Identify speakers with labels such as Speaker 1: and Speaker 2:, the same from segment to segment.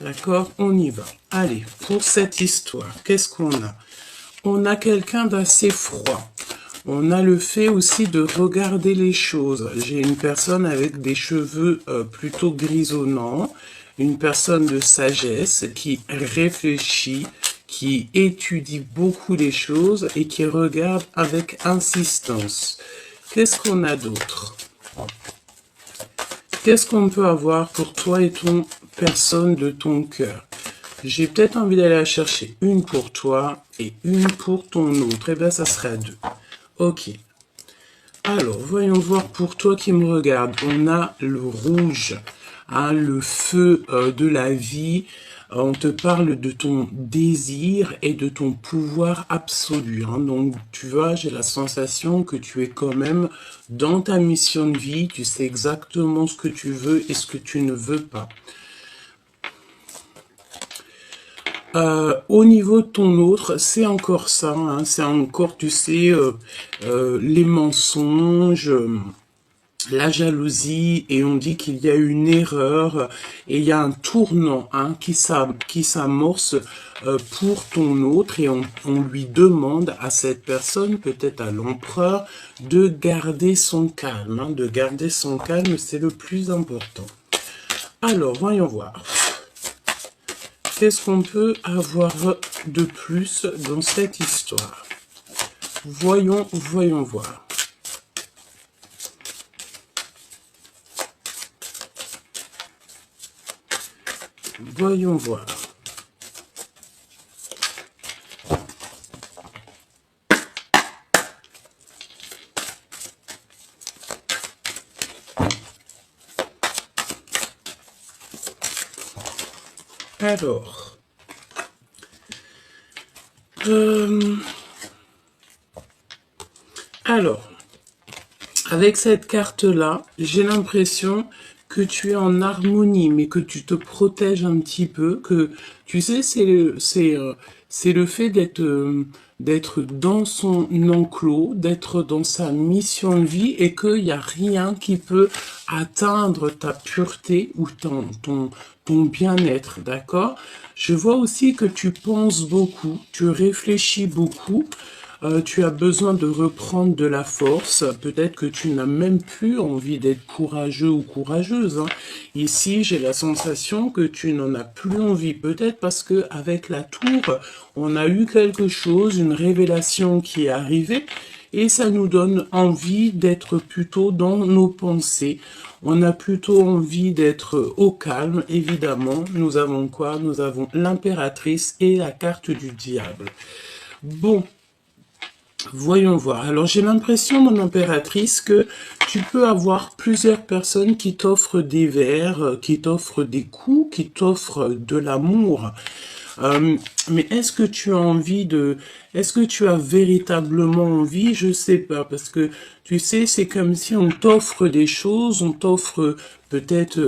Speaker 1: D'accord? On y va. Allez, pour cette histoire, qu'est-ce qu'on a? On a quelqu'un d'assez froid. On a le fait aussi de regarder les choses. J'ai une personne avec des cheveux plutôt grisonnants, une personne de sagesse qui réfléchit, qui étudie beaucoup les choses et qui regarde avec insistance. Qu'est-ce qu'on a d'autre? Qu'est-ce qu'on peut avoir pour toi et ton personne de ton cœur? J'ai peut-être envie d'aller la chercher une pour toi et une pour ton autre. Eh bien, ça sera deux. Ok. Alors, voyons voir pour toi qui me regarde. On a le rouge, hein, le feu de la vie. On te parle de ton désir et de ton pouvoir absolu. Hein. Donc, tu vois, j'ai la sensation que tu es quand même dans ta mission de vie. Tu sais exactement ce que tu veux et ce que tu ne veux pas. Au niveau de ton autre, c'est encore ça, hein, c'est encore, tu sais, les mensonges, la jalousie, et on dit qu'il y a une erreur, et il y a un tournant hein, qui s'amorce pour ton autre, et on lui demande à cette personne, peut-être à l'empereur, de garder son calme. Hein, de garder son calme, c'est le plus important. Alors, voyons voir. Qu'est-ce qu'on peut avoir de plus dans cette histoire? Voyons voir. Voyons voir. Alors, avec cette carte-là, j'ai l'impression que tu es en harmonie, mais que tu te protèges un petit peu, que tu sais, c'est le fait d'être dans son enclos, d'être dans sa mission de vie, et qu'il n'y a rien qui peut atteindre ta pureté ou ton bien-être, d'accord? Je vois aussi que tu penses beaucoup, tu réfléchis beaucoup, tu as besoin de reprendre de la force. Peut-être que tu n'as même plus envie d'être courageux ou courageuse. Hein. Ici, j'ai la sensation que tu n'en as plus envie. Peut-être parce que avec la tour, on a eu quelque chose, une révélation qui est arrivée. Et ça nous donne envie d'être plutôt dans nos pensées. On a plutôt envie d'être au calme, évidemment. Nous avons quoi? Nous avons l'impératrice et la carte du diable. Bon, voyons voir. Alors j'ai l'impression, mon impératrice, que tu peux avoir plusieurs personnes qui t'offrent des verres, qui t'offrent des coups, qui t'offrent de l'amour. Mais est-ce que tu as envie de... Est-ce que tu as véritablement envie? Je sais pas, parce que tu sais, c'est comme si on t'offre des choses, on t'offre peut-être,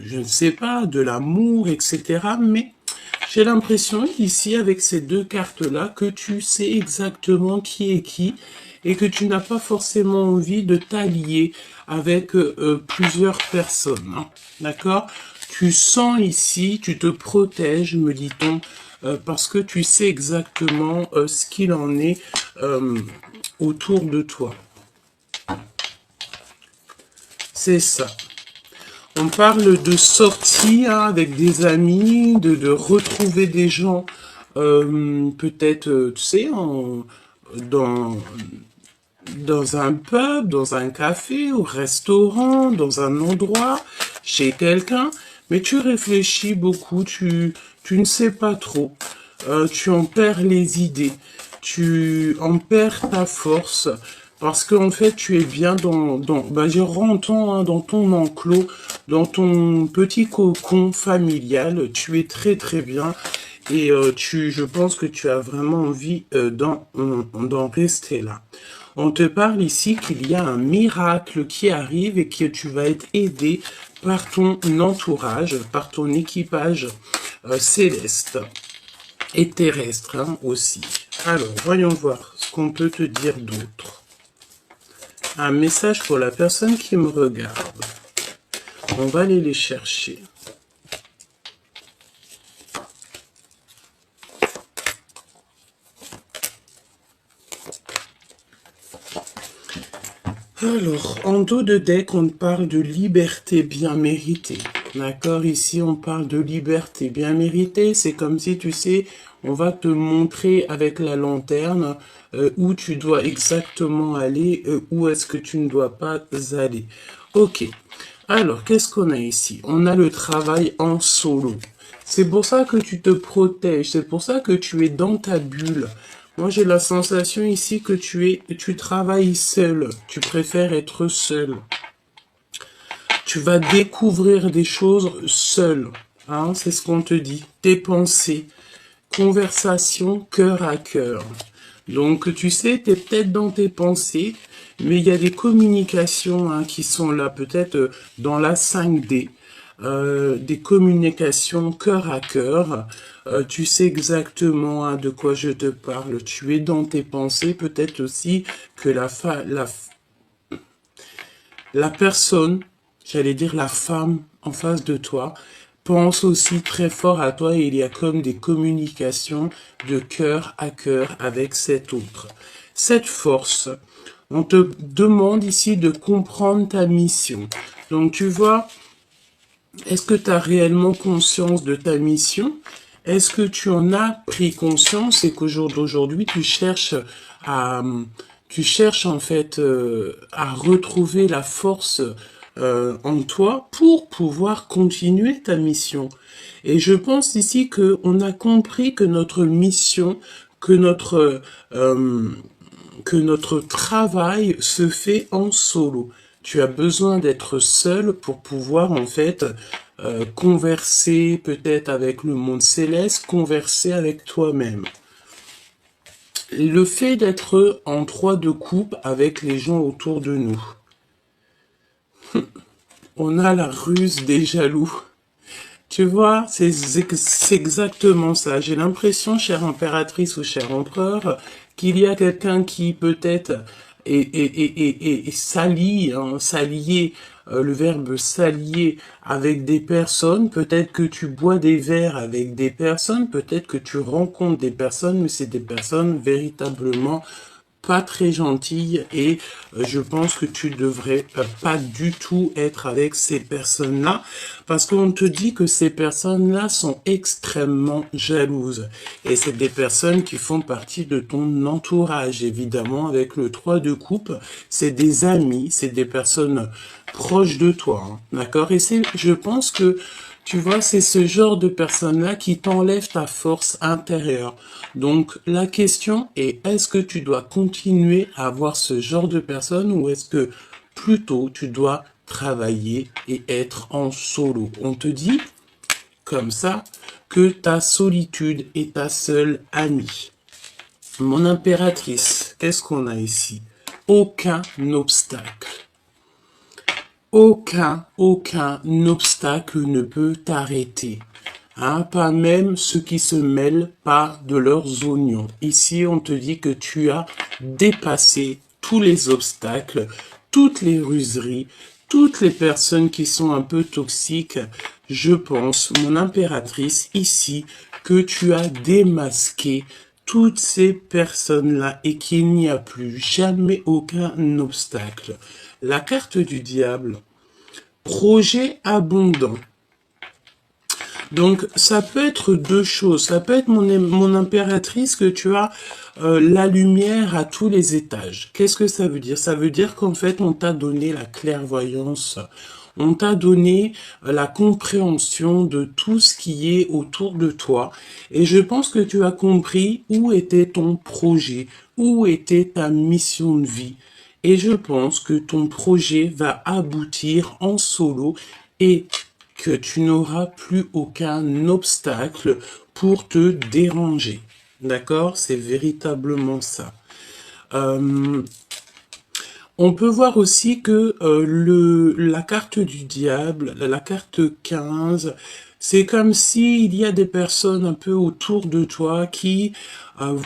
Speaker 1: je ne sais pas, de l'amour, etc. Mais j'ai l'impression ici, avec ces deux cartes-là, que tu sais exactement qui est qui et que tu n'as pas forcément envie de t'allier avec plusieurs personnes. Hein. D'accord? Tu sens ici, tu te protèges, me dit-on, parce que tu sais exactement ce qu'il en est autour de toi. C'est ça. On parle de sortie hein, avec des amis, de retrouver des gens, peut-être, tu sais, dans un pub, dans un café, au restaurant, dans un endroit, chez quelqu'un, mais tu réfléchis beaucoup, tu ne sais pas trop, tu en perds les idées, tu en perds ta force, parce qu'en fait, tu es bien je rentre hein, dans ton enclos, dans ton petit cocon familial, tu es très très bien, et je pense que tu as vraiment envie d'en rester là. On te parle ici qu'il y a un miracle qui arrive et que tu vas être aidé par ton entourage, par ton équipage céleste et terrestre hein, aussi. Alors, voyons voir ce qu'on peut te dire d'autre. Un message pour la personne qui me regarde. On va aller les chercher. Alors, en dos de deck, on parle de liberté bien méritée. D'accord? Ici, on parle de liberté bien méritée. C'est comme si, tu sais, on va te montrer avec la lanterne où tu dois exactement aller, où est-ce que tu ne dois pas aller. Ok. Alors, qu'est-ce qu'on a ici? On a le travail en solo. C'est pour ça que tu te protèges. C'est pour ça que tu es dans ta bulle. Moi, j'ai la sensation ici que tu travailles seul. Tu préfères être seul. Tu vas découvrir des choses seul. Hein, c'est ce qu'on te dit. Tes pensées. Conversation cœur à cœur. Donc, tu sais, tu es peut-être dans tes pensées, mais il y a des communications hein, qui sont là, peut-être dans la 5D. Des communications cœur à cœur. Tu sais exactement hein, de quoi je te parle. Tu es dans tes pensées. Peut-être aussi que la personne, j'allais dire la femme en face de toi, pense aussi très fort à toi et il y a comme des communications de cœur à cœur avec cet autre. Cette force, on te demande ici de comprendre ta mission. Donc tu vois, est-ce que tu as réellement conscience de ta mission? Est-ce que tu en as pris conscience et qu'au jour d'aujourd'hui, à, tu cherches en fait à retrouver la force en toi pour pouvoir continuer ta mission? Et je pense ici que on a compris que notre mission, que euh, que notre travail se fait en solo. Tu as besoin d'être seul pour pouvoir en fait converser peut-être avec le monde céleste, converser avec toi-même. Le fait d'être en 3 de coupe avec les gens autour de nous. On a la ruse des jaloux. Tu vois, c'est exactement ça. J'ai l'impression, chère impératrice ou cher empereur, qu'il y a quelqu'un qui peut-être est s'allie, hein, s'allier, le verbe s'allier avec des personnes. Peut-être que tu bois des verres avec des personnes, peut-être que tu rencontres des personnes, mais c'est des personnes véritablement pas très gentille et je pense que tu devrais pas du tout être avec ces personnes-là parce qu'on te dit que ces personnes-là sont extrêmement jalouses et c'est des personnes qui font partie de ton entourage évidemment avec le 3 de coupe, c'est des amis, c'est des personnes proches de toi, hein, d'accord? Et je pense que tu vois, c'est ce genre de personnes-là qui t'enlèvent ta force intérieure. Donc, la question est, est-ce que tu dois continuer à avoir ce genre de personnes ou est-ce que plutôt tu dois travailler et être en solo? On te dit, comme ça, que ta solitude est ta seule amie. Mon impératrice, qu'est-ce qu'on a ici? Aucun obstacle. Aucun obstacle ne peut t'arrêter. Hein, pas même ceux qui se mêlent pas de leurs oignons. Ici, on te dit que tu as dépassé tous les obstacles, toutes les ruseries, toutes les personnes qui sont un peu toxiques. Je pense, mon impératrice, ici, que tu as démasqué toutes ces personnes-là et qu'il n'y a plus jamais aucun obstacle. La carte du diable, projet abondant. Donc, ça peut être 2 choses. Ça peut être mon impératrice que tu as la lumière à tous les étages. Qu'est-ce que ça veut dire? Ça veut dire qu'en fait, on t'a donné la clairvoyance. On t'a donné la compréhension de tout ce qui est autour de toi. Et je pense que tu as compris où était ton projet, où était ta mission de vie. Et je pense que ton projet va aboutir en solo et que tu n'auras plus aucun obstacle pour te déranger. D'accord? C'est véritablement ça. On peut voir aussi que la carte du diable, la carte 15, c'est comme s'il y a des personnes un peu autour de toi qui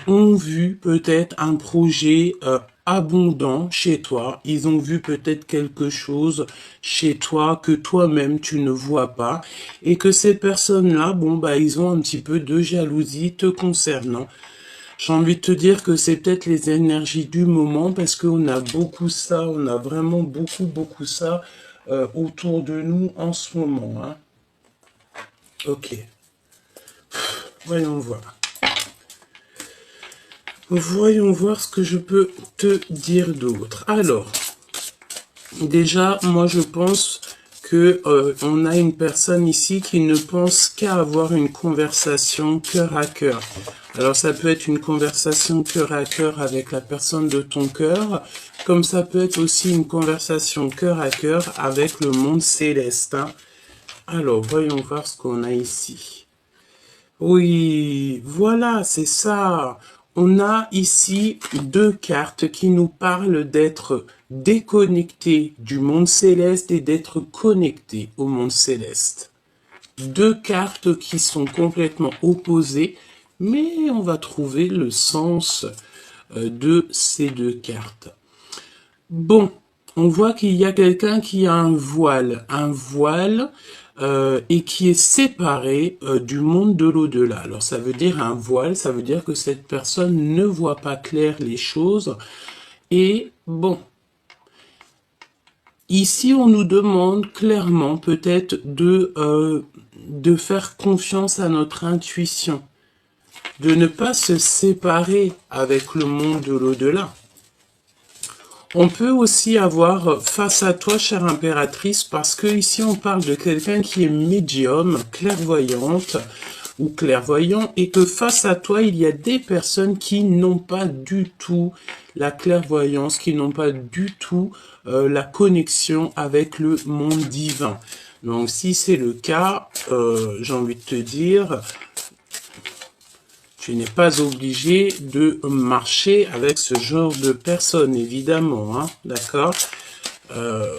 Speaker 1: ont vu peut-être un projet abondant chez toi. Ils ont vu peut-être quelque chose chez toi que toi-même tu ne vois pas et que ces personnes-là, bon bah ils ont un petit peu de jalousie te concernant. J'ai envie de te dire que c'est peut-être les énergies du moment parce qu'on a beaucoup ça, on a vraiment beaucoup ça autour de nous en ce moment. Hein. Ok, voyons voir. Voyons voir ce que je peux te dire d'autre. Alors, déjà, moi je pense que on a une personne ici qui ne pense qu'à avoir une conversation cœur à cœur. Alors ça peut être une conversation cœur à cœur avec la personne de ton cœur, comme ça peut être aussi une conversation cœur à cœur avec le monde céleste. Hein. Alors, voyons voir ce qu'on a ici. Oui, voilà, c'est ça. On a ici deux cartes qui nous parlent d'être déconnectés du monde céleste et d'être connectés au monde céleste. Deux cartes qui sont complètement opposées, mais on va trouver le sens de ces deux cartes. Bon, on voit qu'il y a quelqu'un qui a un voile et qui est séparé du monde de l'au-delà. Alors ça veut dire un voile, ça veut dire que cette personne ne voit pas clair les choses. Et bon, ici on nous demande clairement peut-être de faire confiance à notre intuition, de ne pas se séparer avec le monde de l'au-delà. On peut aussi avoir face à toi, chère impératrice, parce que ici on parle de quelqu'un qui est médium, clairvoyante ou clairvoyant, et que face à toi, il y a des personnes qui n'ont pas du tout la clairvoyance, qui n'ont pas du tout la connexion avec le monde divin. Donc si c'est le cas, j'ai envie de te dire, tu n'es pas obligé de marcher avec ce genre de personnes, évidemment, hein, d'accord?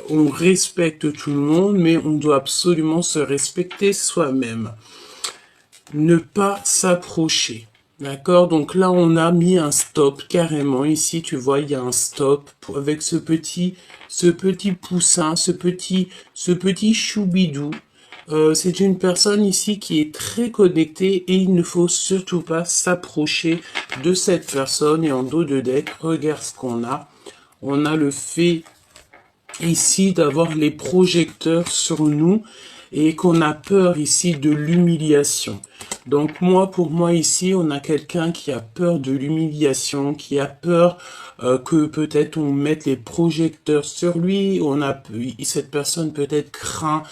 Speaker 1: On respecte tout le monde, mais on doit absolument se respecter soi-même. Ne pas s'approcher, d'accord? Donc là, on a mis un stop, carrément. Ici, tu vois, il y a un stop avec ce petit poussin, ce petit choubidou. C'est une personne ici qui est très connectée et il ne faut surtout pas s'approcher de cette personne. Et en dos de deck, regarde ce qu'on a. On a le fait ici d'avoir les projecteurs sur nous et qu'on a peur ici de l'humiliation. Donc pour moi ici, on a quelqu'un qui a peur de l'humiliation, qui a peur que peut-être on mette les projecteurs sur lui. Cette personne peut-être craint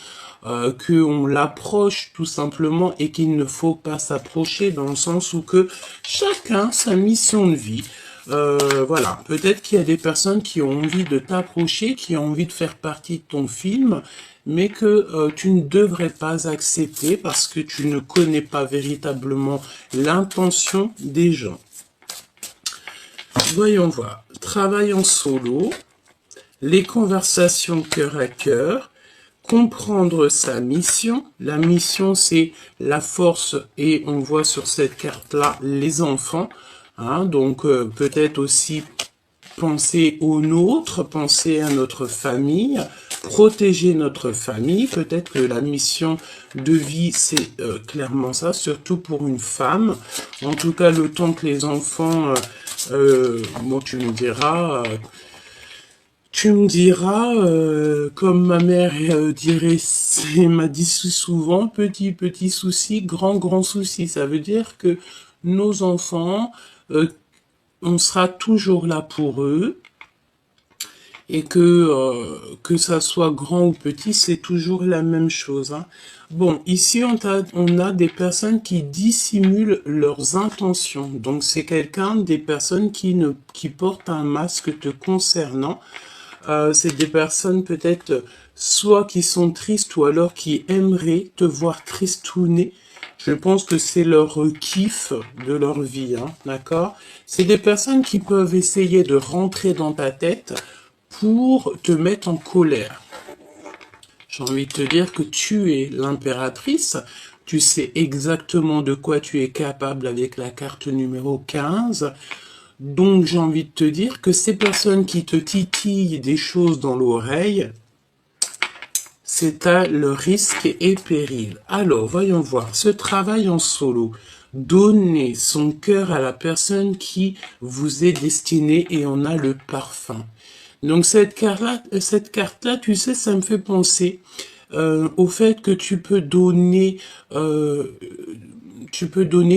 Speaker 1: qu'on l'approche tout simplement et qu'il ne faut pas s'approcher dans le sens où que chacun sa mission de vie. Voilà, peut-être qu'il y a des personnes qui ont envie de t'approcher, qui ont envie de faire partie de ton film, mais que tu ne devrais pas accepter parce que tu ne connais pas véritablement l'intention des gens. Voyons voir. Travail en solo, les conversations cœur à cœur, comprendre sa mission. La mission, c'est la force et on voit sur cette carte-là les enfants. Hein, donc peut-être aussi penser aux nôtres, penser à notre famille, protéger notre famille. Peut-être que la mission de vie, c'est clairement ça, surtout pour une femme. En tout cas, le temps que les enfants, bon, tu me diras... comme ma mère dirait, m'a dit souvent, petit souci, grand souci. Ça veut dire que nos enfants, on sera toujours là pour eux et que ça soit grand ou petit, c'est toujours la même chose. Hein. Bon, ici, on a des personnes qui dissimulent leurs intentions. Donc, c'est des personnes qui portent un masque te concernant. C'est des personnes peut-être soit qui sont tristes ou alors qui aimeraient te voir tristouner. Je pense que c'est leur kiff de leur vie, hein, d'accord? C'est des personnes qui peuvent essayer de rentrer dans ta tête pour te mettre en colère. J'ai envie de te dire que tu es l'impératrice, tu sais exactement de quoi tu es capable avec la carte numéro 15. Donc, j'ai envie de te dire que ces personnes qui te titillent des choses dans l'oreille, c'est à le risque et péril. Alors, voyons voir. Ce travail en solo. Donner son cœur à la personne qui vous est destinée et on a le parfum. Donc cette carte-là, tu sais, ça me fait penser au fait que tu peux donner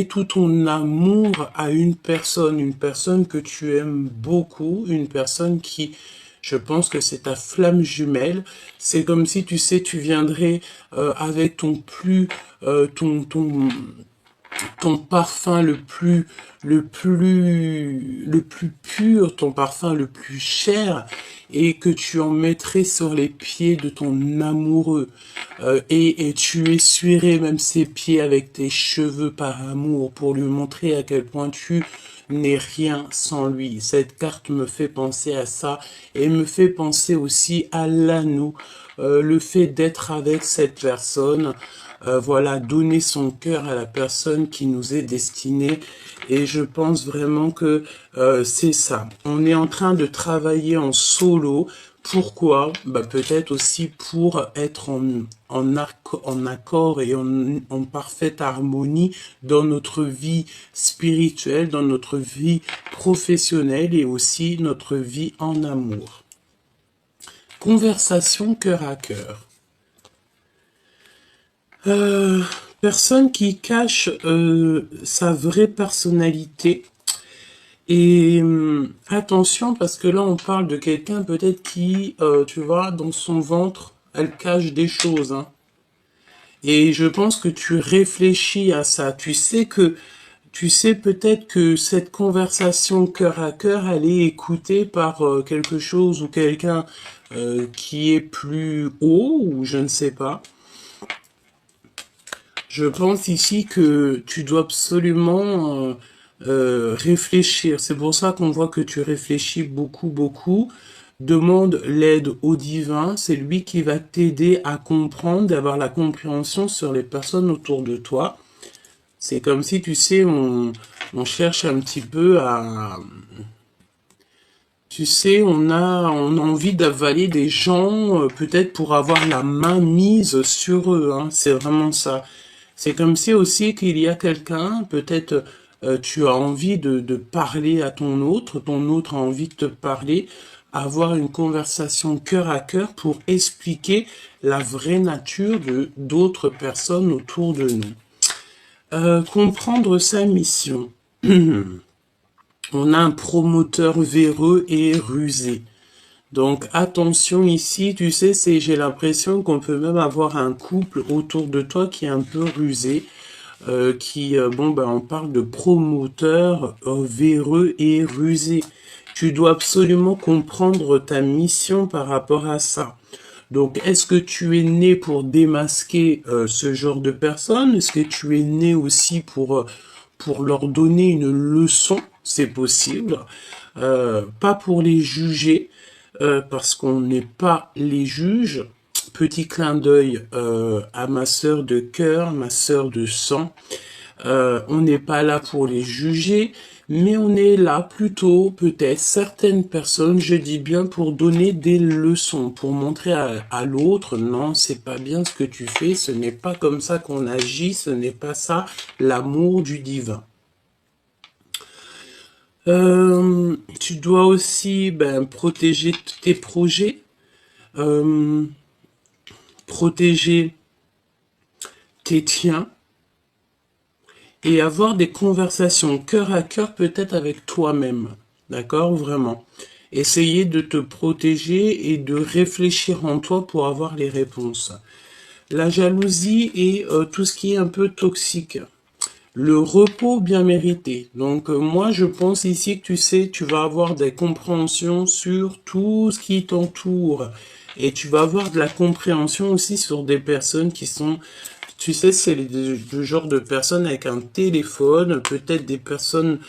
Speaker 1: tout ton amour à une personne que tu aimes beaucoup, une personne qui, je pense que c'est ta flamme jumelle. C'est comme si, tu sais, tu viendrais avec ton parfum le plus pur, ton parfum le plus cher, et que tu en mettrais sur les pieds de ton amoureux, et tu essuierais même ses pieds avec tes cheveux par amour pour lui montrer à quel point tu n'es rien sans lui. Cette carte me fait penser à ça et me fait penser aussi à l'anneau, le fait d'être avec cette personne. Voilà, donner son cœur à la personne qui nous est destinée. Et je pense vraiment que c'est ça. On est en train de travailler en solo. Pourquoi? Bah, peut-être aussi pour être en accord et en parfaite harmonie dans notre vie spirituelle, dans notre vie professionnelle et aussi notre vie en amour. Conversation cœur à cœur. Personne qui cache sa vraie personnalité. Et attention, parce que là, on parle de quelqu'un peut-être qui, tu vois, dans son ventre, elle cache des choses. Hein. Et je pense que tu réfléchis à ça. Tu sais peut-être que cette conversation cœur à cœur, elle est écoutée par quelque chose ou quelqu'un qui est plus haut, ou je ne sais pas. Je pense ici que tu dois absolument réfléchir. C'est pour ça qu'on voit que tu réfléchis beaucoup, beaucoup. Demande l'aide au divin. C'est lui qui va t'aider à comprendre, d'avoir la compréhension sur les personnes autour de toi. C'est comme si, tu sais, on cherche un petit peu à... Tu sais, on a envie d'avaler des gens, peut-être pour avoir la main mise sur eux. Hein. C'est vraiment ça. C'est comme si aussi qu'il y a quelqu'un, peut-être tu as envie de parler à ton autre a envie de te parler, avoir une conversation cœur à cœur pour expliquer la vraie nature de d'autres personnes autour de nous. Comprendre sa mission. On a un promoteur véreux et rusé. Donc attention ici, tu sais, j'ai l'impression qu'on peut même avoir un couple autour de toi qui est un peu rusé, on parle de promoteur véreux et rusé. Tu dois absolument comprendre ta mission par rapport à ça. Donc, est-ce que tu es né pour démasquer ce genre de personnes? Est-ce que tu es né aussi pour leur donner une leçon? C'est possible. Pas pour les juger, parce qu'on n'est pas les juges. Petit clin d'œil à ma sœur de cœur, ma sœur de sang. On n'est pas là pour les juger, mais on est là plutôt, peut-être, certaines personnes, je dis bien, pour donner des leçons, pour montrer à l'autre, non, c'est pas bien ce que tu fais, ce n'est pas comme ça qu'on agit, ce n'est pas ça l'amour du divin. Tu dois aussi protéger tes projets, protéger tes tiens, et avoir des conversations cœur à cœur peut-être avec toi-même, d'accord, vraiment. Essayer de te protéger et de réfléchir en toi pour avoir les réponses. La jalousie et tout ce qui est un peu toxique. Le repos bien mérité. Donc moi je pense ici que tu sais, tu vas avoir des compréhensions sur tout ce qui t'entoure. Et tu vas avoir de la compréhension aussi sur des personnes qui sont... Tu sais, c'est le genre de personnes avec un téléphone, peut-être des personnes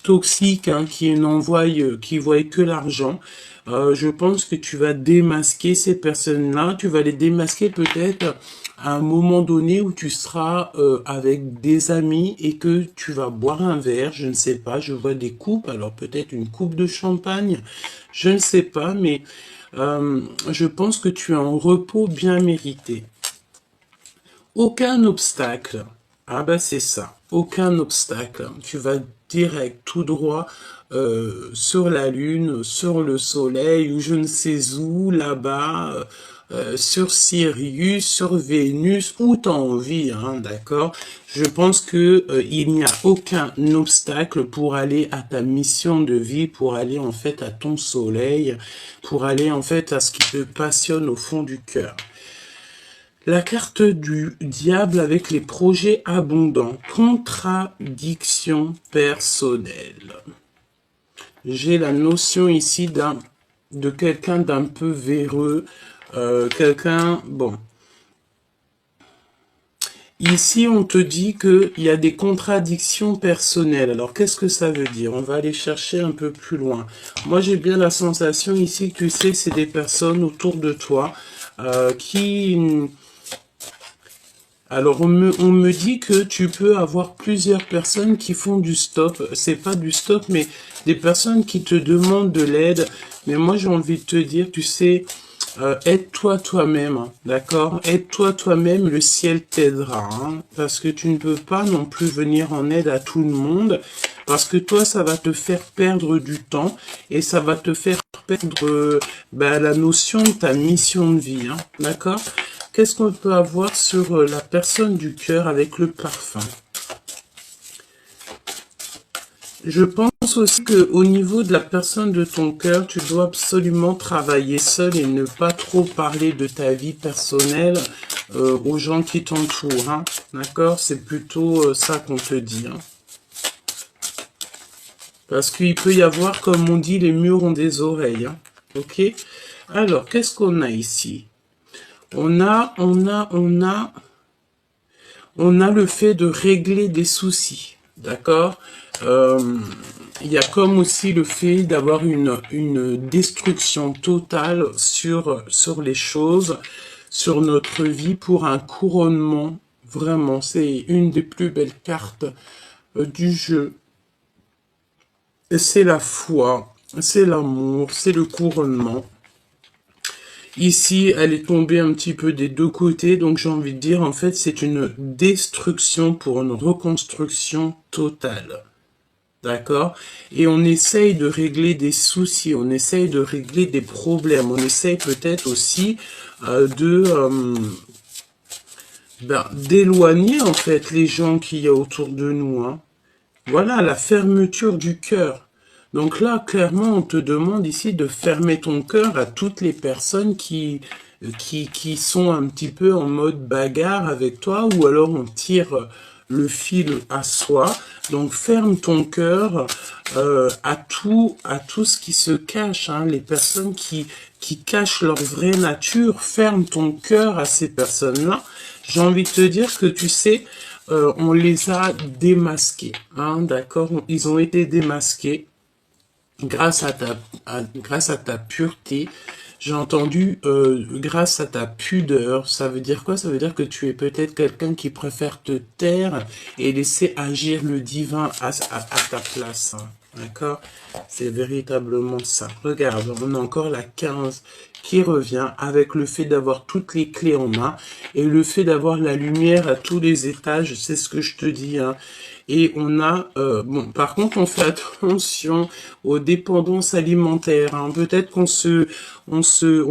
Speaker 1: toxiques hein, qui voient que l'argent. Je pense que tu vas démasquer ces personnes-là. Tu vas les démasquer peut-être à un moment donné où tu seras avec des amis et que tu vas boire un verre. Je ne sais pas, je vois des coupes. Alors peut-être une coupe de champagne. Je ne sais pas, mais Je pense que tu es en repos bien mérité. Aucun obstacle. Ah bah c'est ça. Aucun obstacle. Tu vas direct, tout droit sur la Lune, sur le Soleil, ou je ne sais où, là-bas, sur Sirius, sur Vénus, où t'as envie, hein, d'accord? Je pense que il n'y a aucun obstacle pour aller à ta mission de vie, pour aller en fait à ton soleil, pour aller en fait à ce qui te passionne au fond du cœur. La carte du diable avec les projets abondants. Contradiction personnelle. J'ai la notion ici de quelqu'un d'un peu véreux. Quelqu'un... Bon. Ici, on te dit qu'il y a des contradictions personnelles. Alors, qu'est-ce que ça veut dire? On va aller chercher un peu plus loin. Moi, j'ai bien la sensation ici que tu sais, c'est des personnes autour de toi qui... Alors, on me dit que tu peux avoir plusieurs personnes qui font du stop. C'est pas du stop, mais des personnes qui te demandent de l'aide. Mais moi, j'ai envie de te dire, tu sais, aide-toi toi-même, hein, d'accord? Aide-toi toi-même, le ciel t'aidera, hein, parce que tu ne peux pas non plus venir en aide à tout le monde, parce que toi, ça va te faire perdre du temps et ça va te faire perdre la notion de ta mission de vie, hein, d'accord? Qu'est-ce qu'on peut avoir sur la personne du cœur avec le parfum? Je pense aussi que au niveau de la personne de ton cœur, tu dois absolument travailler seul et ne pas trop parler de ta vie personnelle aux gens qui t'entourent. Hein, d'accord? C'est plutôt ça qu'on te dit. Hein. Parce qu'il peut y avoir, comme on dit, les murs ont des oreilles. Hein, ok? Alors, qu'est-ce qu'on a ici? On a le fait de régler des soucis, d'accord? Il y a comme aussi le fait d'avoir une destruction totale sur les choses, sur notre vie pour un couronnement. Vraiment, c'est une des plus belles cartes du jeu. C'est la foi, c'est l'amour, c'est le couronnement. Ici, elle est tombée un petit peu des deux côtés, donc j'ai envie de dire, en fait, c'est une destruction pour une reconstruction totale. D'accord? Et on essaye de régler des soucis, on essaye de régler des problèmes, on essaye peut-être aussi d'éloigner, en fait, les gens qu'il y a autour de nous, hein. Voilà, la fermeture du cœur. Donc là, clairement, on te demande ici de fermer ton cœur à toutes les personnes qui sont un petit peu en mode bagarre avec toi, ou alors on tire le fil à soi. Donc ferme ton cœur à tout ce qui se cache, hein, les personnes qui cachent leur vraie nature. Ferme ton cœur à ces personnes-là. J'ai envie de te dire que tu sais, on les a démasqués, hein, d'accord? Ils ont été démasqués grâce à ta pureté. J'ai entendu grâce à ta pudeur. Ça veut dire quoi? Ça veut dire que tu es peut-être quelqu'un qui préfère te taire et laisser agir le divin à ta place. Hein. D'accord? C'est véritablement ça. Regarde, on a encore la 15 qui revient avec le fait d'avoir toutes les clés en main et le fait d'avoir la lumière à tous les étages. C'est ce que je te dis, hein. Et on a, bon, par contre, on fait attention aux dépendances alimentaires. Hein. Peut-être on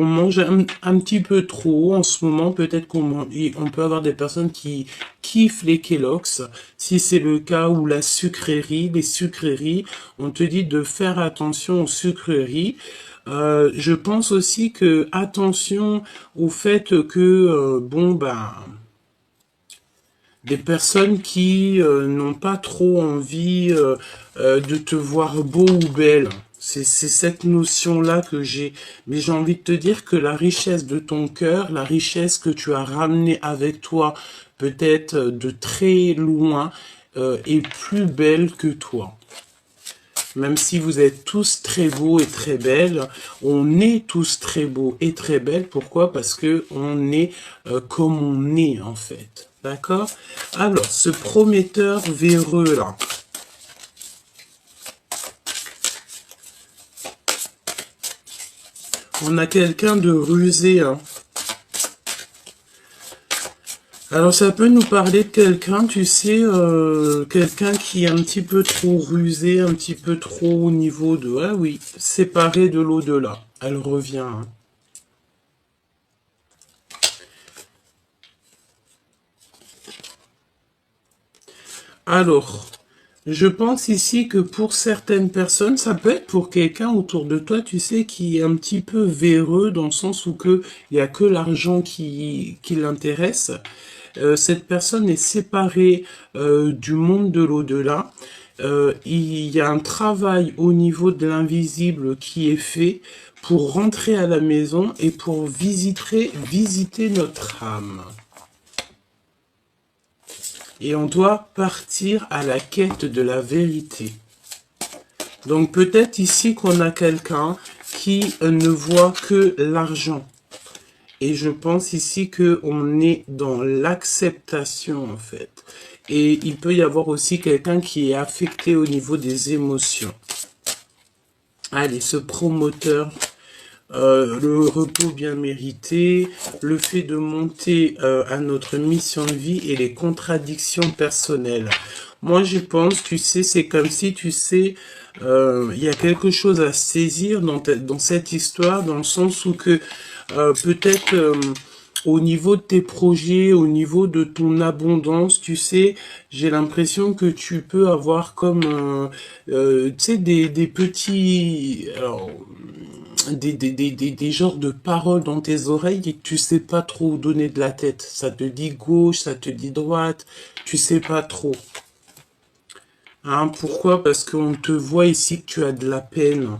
Speaker 1: mange un petit peu trop en ce moment. Peut-être on peut avoir des personnes qui kiffent les Kellogg's. Si c'est le cas, ou la sucrerie, les sucreries, on te dit de faire attention aux sucreries. Je pense aussi que attention au fait que des personnes qui n'ont pas trop envie de te voir beau ou belle. C'est cette notion-là que j'ai. Mais j'ai envie de te dire que la richesse de ton cœur, la richesse que tu as ramenée avec toi, peut-être de très loin, est plus belle que toi. Même si vous êtes tous très beaux et très belles, on est tous très beaux et très belles. Pourquoi? Parce que on est comme on est en fait. D'accord? Alors, ce prometteur véreux là. On a quelqu'un de rusé, hein. Alors ça peut nous parler de quelqu'un, tu sais, quelqu'un qui est un petit peu trop rusé, un petit peu trop au niveau de... Ah oui, séparé de l'au-delà. Elle revient, hein. Alors, je pense ici que pour certaines personnes, ça peut être pour quelqu'un autour de toi, tu sais, qui est un petit peu véreux dans le sens où que il y a que l'argent qui l'intéresse. Cette personne est séparée du monde de l'au-delà. Il y a un travail au niveau de l'invisible qui est fait pour rentrer à la maison et pour visiter notre âme. Et on doit partir à la quête de la vérité. Donc peut-être ici qu'on a quelqu'un qui ne voit que l'argent. Et je pense ici qu'on est dans l'acceptation en fait. Et il peut y avoir aussi quelqu'un qui est affecté au niveau des émotions. Allez, ce promoteur, le repos bien mérité, le fait de monter à notre mission de vie et les contradictions personnelles. Moi, je pense, tu sais, c'est comme si, tu sais, il y a quelque chose à saisir dans cette histoire, dans le sens où que peut-être au niveau de tes projets, au niveau de ton abondance, tu sais, j'ai l'impression que tu peux avoir comme, tu sais, des petits... Alors, des genres de paroles dans tes oreilles et que tu sais pas trop où donner de la tête. Ça te dit gauche, ça te dit droite, tu sais pas trop. Hein, pourquoi? Parce qu'on te voit ici que tu as de la peine.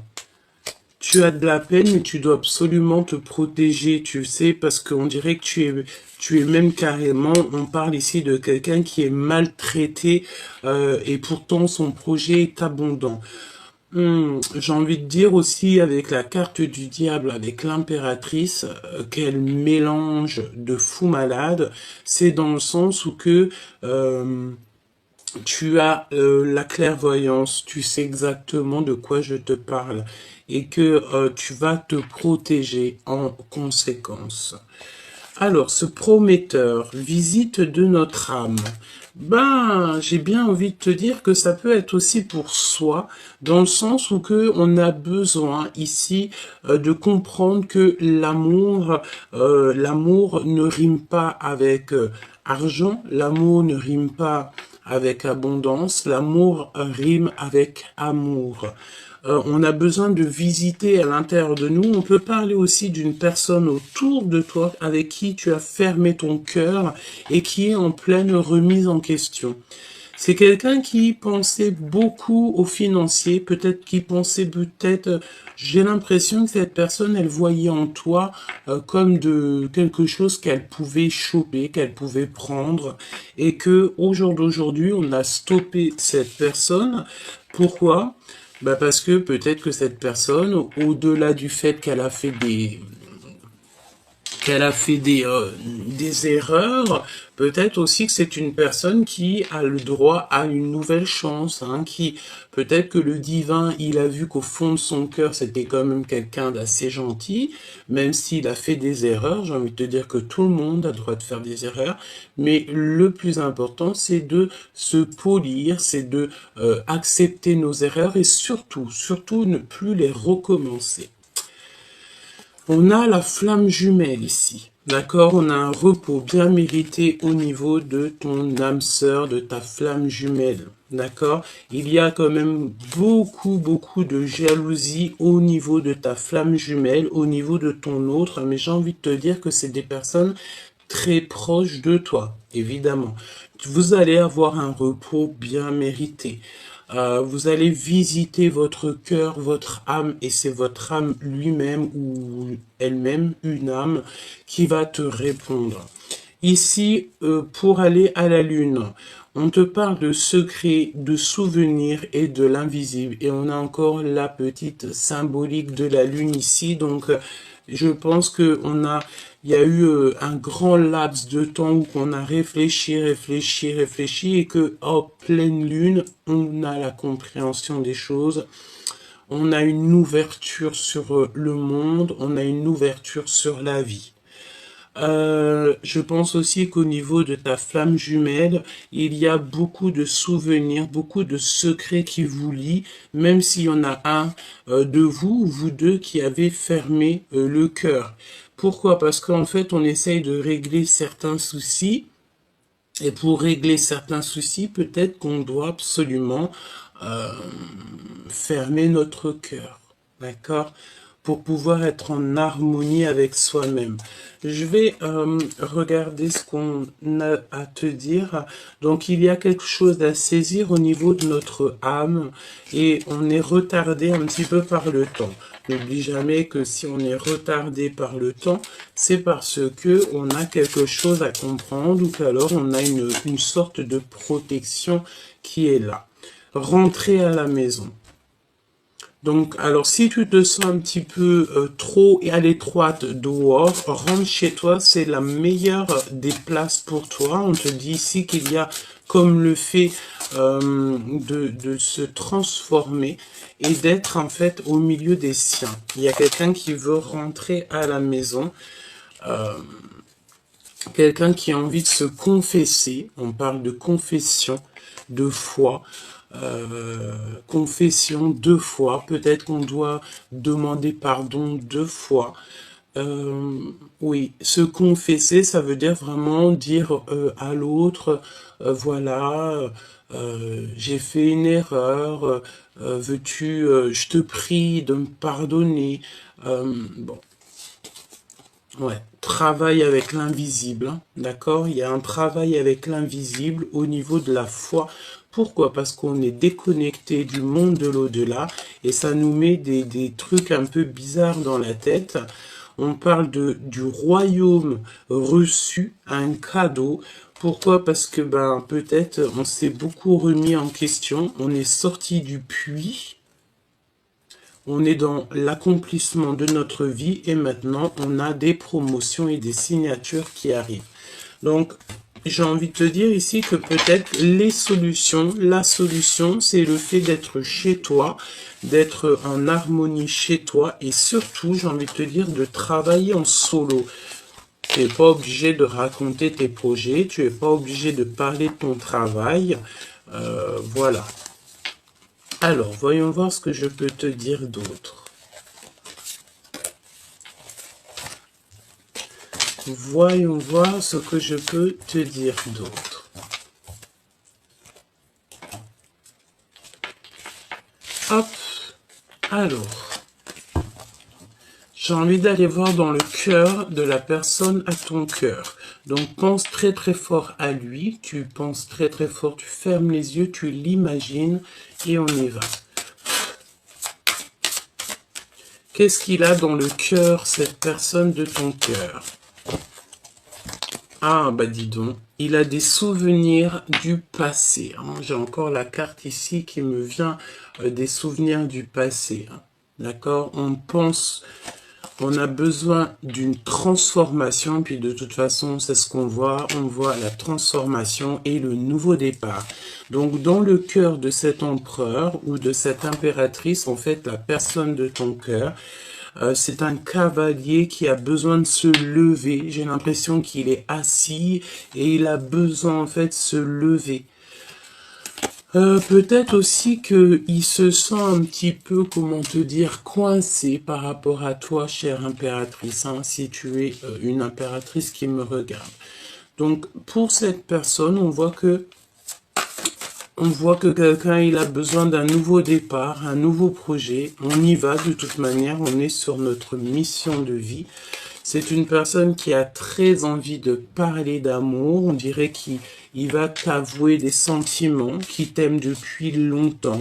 Speaker 1: Tu as de la peine, mais tu dois absolument te protéger, tu sais, parce qu'on dirait que tu es même carrément, on parle ici de quelqu'un qui est maltraité et pourtant son projet est abondant. J'ai envie de dire aussi avec la carte du diable, avec l'impératrice, quel mélange de fou malade. C'est dans le sens où que tu as la clairvoyance, tu sais exactement de quoi je te parle et que tu vas te protéger en conséquence. Alors, ce prometteur, visite de notre âme. Ben, j'ai bien envie de te dire que ça peut être aussi pour soi, dans le sens où que on a besoin ici de comprendre que l'amour ne rime pas avec argent, l'amour ne rime pas avec abondance, l'amour rime avec amour. On a besoin de visiter à l'intérieur de nous. On peut parler aussi d'une personne autour de toi avec qui tu as fermé ton cœur et qui est en pleine remise en question. C'est quelqu'un qui pensait beaucoup aux financiers, j'ai l'impression que cette personne, elle voyait en toi comme de quelque chose qu'elle pouvait choper, qu'elle pouvait prendre, et que au jour d'aujourd'hui, on a stoppé cette personne. Pourquoi? Bah parce que peut-être que cette personne, au-delà du fait qu'elle a fait des erreurs, peut-être aussi que c'est une personne qui a le droit à une nouvelle chance, hein, qui peut-être que le divin, il a vu qu'au fond de son cœur, c'était quand même quelqu'un d'assez gentil, même s'il a fait des erreurs. J'ai envie de te dire que tout le monde a le droit de faire des erreurs, mais le plus important, c'est de se polir, c'est de accepter nos erreurs et surtout ne plus les recommencer. On a la flamme jumelle ici, d'accord? On a un repos bien mérité au niveau de ton âme sœur, de ta flamme jumelle, d'accord? Il y a quand même beaucoup de jalousie au niveau de ta flamme jumelle, au niveau de ton autre, mais j'ai envie de te dire que c'est des personnes très proches de toi, évidemment. Vous allez avoir un repos bien mérité. Vous allez visiter votre cœur, votre âme, et c'est votre âme lui-même ou elle-même, une âme, qui va te répondre. Ici, pour aller à la lune, on te parle de secrets, de souvenirs et de l'invisible. Et on a encore la petite symbolique de la lune ici. Donc, je pense que il y a eu un grand laps de temps où on a réfléchi, et que, en pleine lune, on a la compréhension des choses. on a une ouverture sur le monde, on a une ouverture sur la vie. Je pense aussi qu'au niveau de ta flamme jumelle, il y a beaucoup de souvenirs, beaucoup de secrets qui vous lient, même s'il y en a un de vous ou vous deux qui avez fermé le cœur. Pourquoi? Parce qu'en fait, on essaye de régler certains soucis, et pour régler certains soucis, peut-être qu'on doit absolument euh, fermer notre cœur. D'accord? Pour pouvoir être en harmonie avec soi-même. Je vais regarder ce qu'on a à te dire. Donc, il y a quelque chose à saisir au niveau de notre âme et on est retardé un petit peu par le temps. N'oublie jamais que si on est retardé par le temps, c'est parce que on a quelque chose à comprendre ou qu'alors on a une sorte de protection qui est là. Rentrer à la maison. Donc, alors, si tu te sens un petit peu trop à l'étroite dehors, rentre chez toi, c'est la meilleure des places pour toi. On te dit ici qu'il y a comme le fait de se transformer et d'être en fait au milieu des siens. Il y a quelqu'un qui veut rentrer à la maison, quelqu'un qui a envie de se confesser. On parle de confession, de foi. Confession 2 fois, peut-être qu'on doit demander pardon 2 fois. Oui, se confesser, ça veut dire vraiment dire à l'autre, voilà, j'ai fait une erreur, veux-tu, je te prie de me pardonner. Bon, ouais, travail avec l'invisible, hein, d'accord? Il y a un travail avec l'invisible au niveau de la foi. Pourquoi? Parce qu'on est déconnecté du monde de l'au-delà et ça nous met des trucs un peu bizarres dans la tête. On parle du royaume reçu, un cadeau. Pourquoi? Parce que ben peut-être on s'est beaucoup remis en question, on est sorti du puits. On est dans l'accomplissement de notre vie et maintenant on a des promotions et des signatures qui arrivent. Donc, j'ai envie de te dire ici que peut-être la solution, c'est le fait d'être chez toi, d'être en harmonie chez toi et surtout, j'ai envie de te dire, de travailler en solo. Tu n'es pas obligé de raconter tes projets, tu n'es pas obligé de parler de ton travail. Voilà. Alors, voyons voir ce que je peux te dire d'autre. Voyons voir ce que je peux te dire d'autre. Hop. Alors. J'ai envie d'aller voir dans le cœur de la personne à ton cœur. Donc, pense très très fort à lui. Tu penses très très fort. Tu fermes les yeux, tu l'imagines et on y va. Qu'est-ce qu'il a dans le cœur, cette personne de ton cœur? Ah, bah dis donc, il a des souvenirs du passé. Hein. J'ai encore la carte ici qui me vient des souvenirs du passé. Hein. D'accord? On a besoin d'une transformation, puis de toute façon, c'est ce qu'on voit. On voit la transformation et le nouveau départ. Donc, dans le cœur de cet empereur ou de cette impératrice, en fait, la personne de ton cœur, c'est un cavalier qui a besoin de se lever. J'ai l'impression qu'il est assis et il a besoin en fait de se lever. Peut-être aussi qu'il se sent un petit peu, comment te dire, coincé par rapport à toi, chère impératrice, hein, si tu es une impératrice qui me regarde. Donc, pour cette personne, on voit que quelqu'un, il a besoin d'un nouveau départ, un nouveau projet. On y va de toute manière, on est sur notre mission de vie. C'est une personne qui a très envie de parler d'amour. On dirait qu'il va t'avouer des sentiments, qui t'aime depuis longtemps,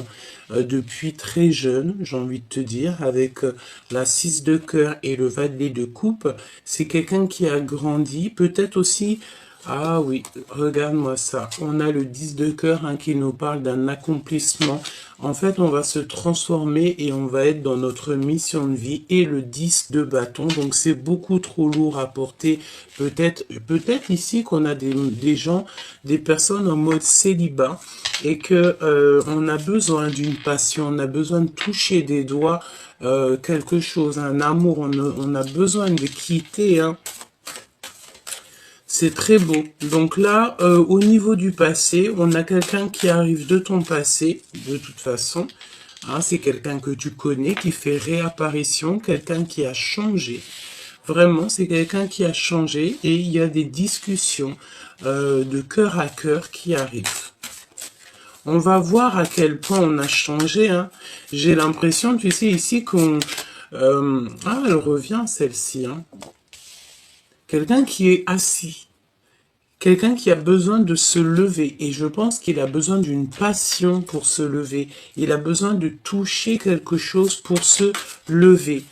Speaker 1: depuis très jeune, j'ai envie de te dire, avec la 6 de cœur et le valet de coupe. C'est quelqu'un qui a grandi, peut-être aussi. Ah oui, regarde-moi ça. On a le 10 de cœur hein, qui nous parle d'un accomplissement En fait, on va se transformer et on va être dans notre mission de vie et le 10 de bâton. Donc, c'est beaucoup trop lourd à porter. Peut-être ici qu'on a des gens, des personnes en mode célibat et que on a besoin d'une passion, on a besoin de toucher des doigts quelque chose, un amour. On a besoin de quitter, hein. C'est très beau. Donc là, au niveau du passé, on a quelqu'un qui arrive de ton passé, de toute façon. Hein, c'est quelqu'un que tu connais, qui fait réapparition, quelqu'un qui a changé. Vraiment, c'est quelqu'un qui a changé et il y a des discussions de cœur à cœur qui arrivent. On va voir à quel point on a changé. Hein. J'ai l'impression, tu sais, ici qu'on... ah, elle revient celle-ci. Hein. Quelqu'un qui est assis. Quelqu'un qui a besoin de se lever. Et je pense qu'il a besoin d'une passion pour se lever. Il a besoin de toucher quelque chose pour se lever.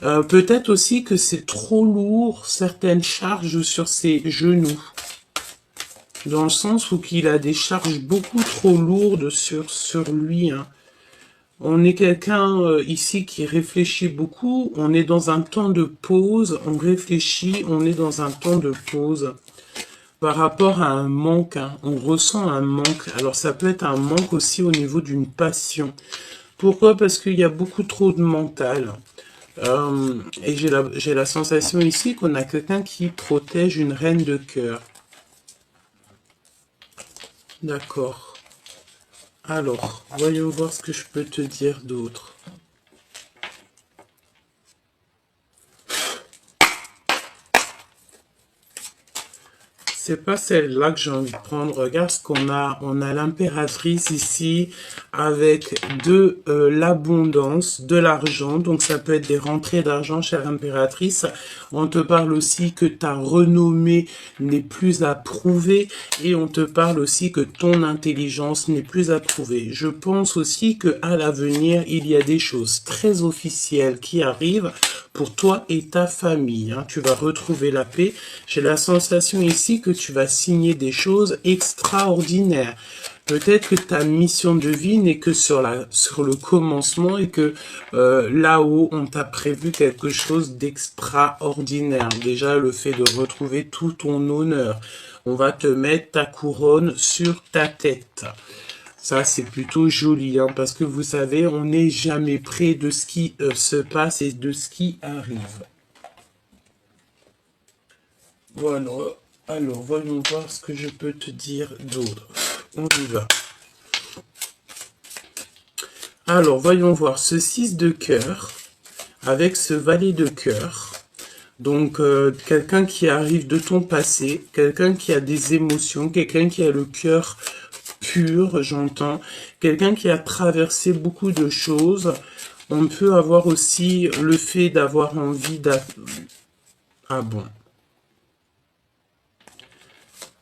Speaker 1: Peut-être aussi que c'est trop lourd, certaines charges sur ses genoux. Dans le sens où il a des charges beaucoup trop lourdes sur lui. Hein. On est quelqu'un ici qui réfléchit beaucoup. On est dans un temps de pause. On réfléchit. On est dans un temps de pause. Par rapport à un manque, hein, on ressent un manque. Alors ça peut être un manque aussi au niveau d'une passion. Pourquoi? Parce qu'il y a beaucoup trop de mental. Et j'ai la sensation ici qu'on a quelqu'un qui protège une reine de cœur. D'accord. Alors, voyons voir ce que je peux te dire d'autre. C'est pas celle-là que j'ai envie de prendre. Regarde ce qu'on a. On a l'impératrice ici avec de l'abondance, de l'argent. Donc ça peut être des rentrées d'argent, chère impératrice. On te parle aussi que ta renommée n'est plus à prouver. Et on te parle aussi que ton intelligence n'est plus à prouver. Je pense aussi que à l'avenir, il y a des choses très officielles qui arrivent pour toi et ta famille. Hein. Tu vas retrouver la paix. J'ai la sensation ici que tu vas signer des choses extraordinaires. Peut-être que ta mission de vie n'est que sur le commencement et que là-haut, on t'a prévu quelque chose d'extraordinaire. Déjà, le fait de retrouver tout ton honneur. On va te mettre ta couronne sur ta tête. Ça, c'est plutôt joli, hein, parce que vous savez, on n'est jamais près de ce qui se passe et de ce qui arrive. Voilà. Alors, voyons voir ce que je peux te dire d'autre. On y va. Alors, voyons voir ce 6 de cœur avec ce valet de cœur. Donc, quelqu'un qui arrive de ton passé, quelqu'un qui a des émotions, quelqu'un qui a le cœur pur, j'entends, quelqu'un qui a traversé beaucoup de choses. On peut avoir aussi le fait d'avoir envie Ah bon.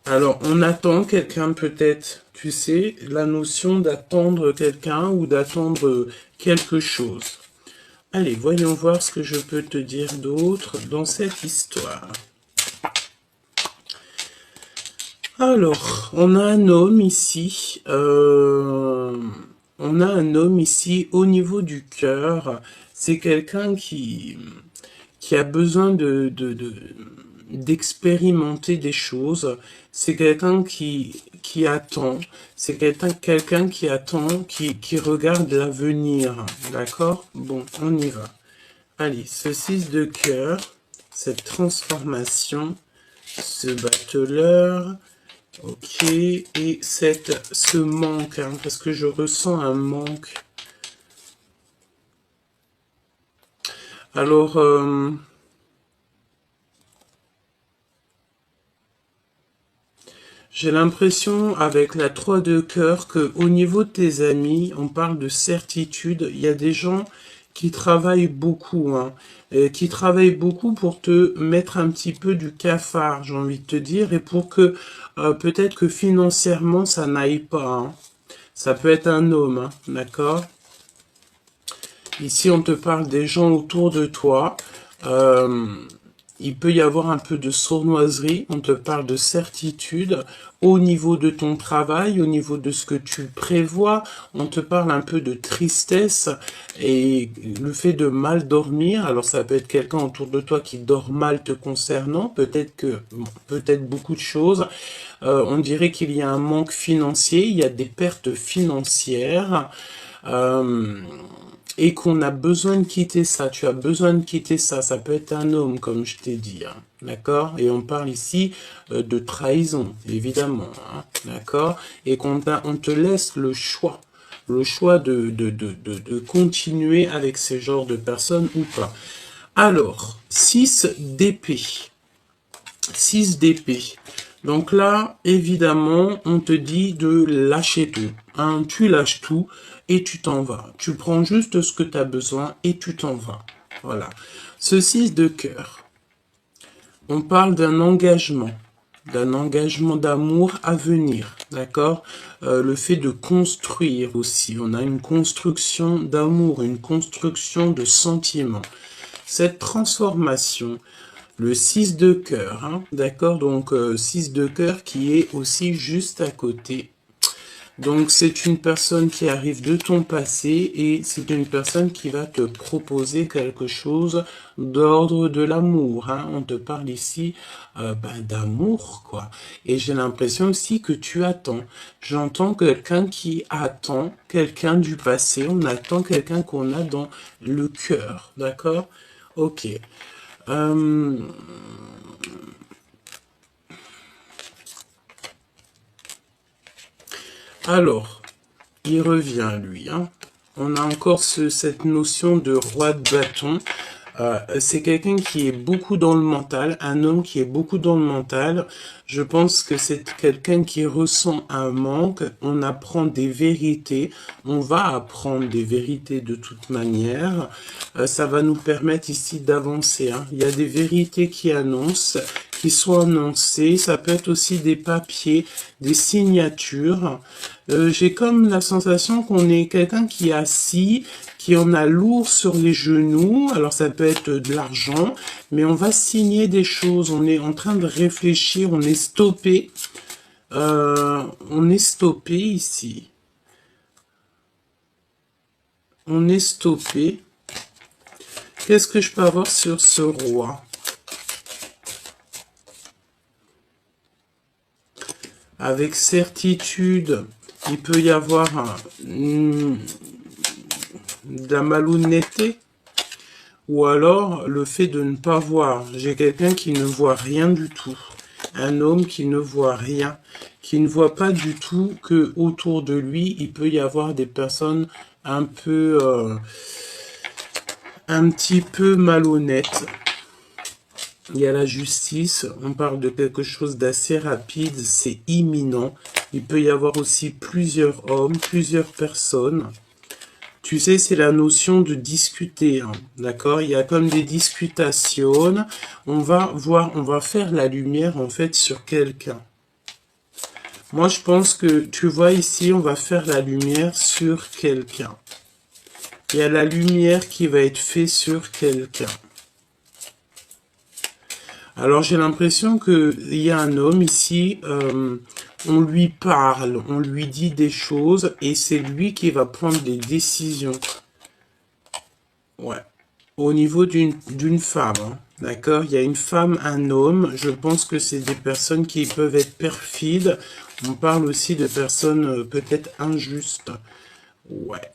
Speaker 1: Alors, on attend quelqu'un peut-être, tu sais, la notion d'attendre quelqu'un ou d'attendre quelque chose. Allez, voyons voir ce que je peux te dire d'autre dans cette histoire. Alors, on a un homme ici, au niveau du cœur. C'est quelqu'un qui a besoin d'expérimenter des choses. C'est quelqu'un qui attend. C'est quelqu'un qui attend, qui regarde l'avenir. D'accord? Bon, on y va. Allez, ce 6 de cœur, cette transformation, ce battleur, ok, et ce manque, hein, parce que je ressens un manque. Alors, j'ai l'impression, avec la 3 de cœur, que au niveau de tes amis, on parle de certitude. Il y a des gens qui travaillent beaucoup, hein, qui travaillent beaucoup pour te mettre un petit peu du cafard, j'ai envie de te dire, et pour que peut-être que financièrement, ça n'aille pas. Hein. Ça peut être un homme, hein, d'accord? Ici, on te parle des gens autour de toi. il peut y avoir un peu de sournoiserie, on te parle de certitude au niveau de ton travail, au niveau de ce que tu prévois, on te parle un peu de tristesse et le fait de mal dormir. Alors ça peut être quelqu'un autour de toi qui dort mal te concernant, peut-être beaucoup de choses. On dirait qu'il y a un manque financier, il y a des pertes financières. Euh, et qu'on a besoin de quitter ça, tu as besoin de quitter ça, ça peut être un homme, comme je t'ai dit, hein, d'accord? Et on parle ici de trahison, évidemment, hein, d'accord? Et on te laisse le choix de continuer avec ces genres de personnes ou pas. Alors, 6 d'épée. 6 d'épée. Donc là, évidemment, on te dit de lâcher tout. Hein, tu lâches tout et tu t'en vas. Tu prends juste ce que tu as besoin et tu t'en vas. Voilà. Ce 6 de cœur, on parle d'un engagement d'amour à venir, d'accord? Le fait de construire aussi. On a une construction d'amour, une construction de sentiments. Cette transformation, le 6 de cœur, hein, d'accord? Donc 6 de cœur qui est aussi juste à côté. Donc c'est une personne qui arrive de ton passé et c'est une personne qui va te proposer quelque chose d'ordre de l'amour. Hein. On te parle ici d'amour, quoi. Et j'ai l'impression aussi que tu attends. J'entends quelqu'un qui attend, quelqu'un du passé. On attend quelqu'un qu'on a dans le cœur, d'accord? Ok. Alors, il revient, lui. Hein. On a encore cette notion de roi de bâton. C'est quelqu'un qui est beaucoup dans le mental, un homme qui est beaucoup dans le mental. Je pense que c'est quelqu'un qui ressent un manque. On apprend des vérités. On va apprendre des vérités de toute manière. Ça va nous permettre ici d'avancer. Hein. Il y a des vérités qui sont annoncées. Ça peut être aussi des papiers, des signatures. J'ai comme la sensation qu'on est quelqu'un qui est assis, qui en a lourd sur les genoux. Alors ça peut être de l'argent, mais on va signer des choses. On est en train de réfléchir, on est stoppé. On est stoppé ici. On est stoppé. Qu'est-ce que je peux avoir sur ce roi? Avec certitude, il peut y avoir de la malhonnêteté. Ou alors, le fait de ne pas voir. J'ai quelqu'un qui ne voit rien du tout. Un homme qui ne voit rien. Qui ne voit pas du tout que autour de lui, il peut y avoir des personnes un petit peu malhonnêtes. Il y a la justice. On parle de quelque chose d'assez rapide. C'est imminent. Il peut y avoir aussi plusieurs hommes, plusieurs personnes. Tu sais, c'est la notion de discuter, hein, d'accord? Il y a comme des discutations. On va faire la lumière, en fait, sur quelqu'un. Moi, je pense que, tu vois ici, on va faire la lumière sur quelqu'un. Il y a la lumière qui va être faite sur quelqu'un. Alors, j'ai l'impression qu'il y a un homme ici, on lui parle, on lui dit des choses, et c'est lui qui va prendre des décisions. Ouais. Au niveau d'une femme, hein, d'accord? Il y a une femme, un homme. Je pense que c'est des personnes qui peuvent être perfides. On parle aussi de personnes peut-être injustes. Ouais.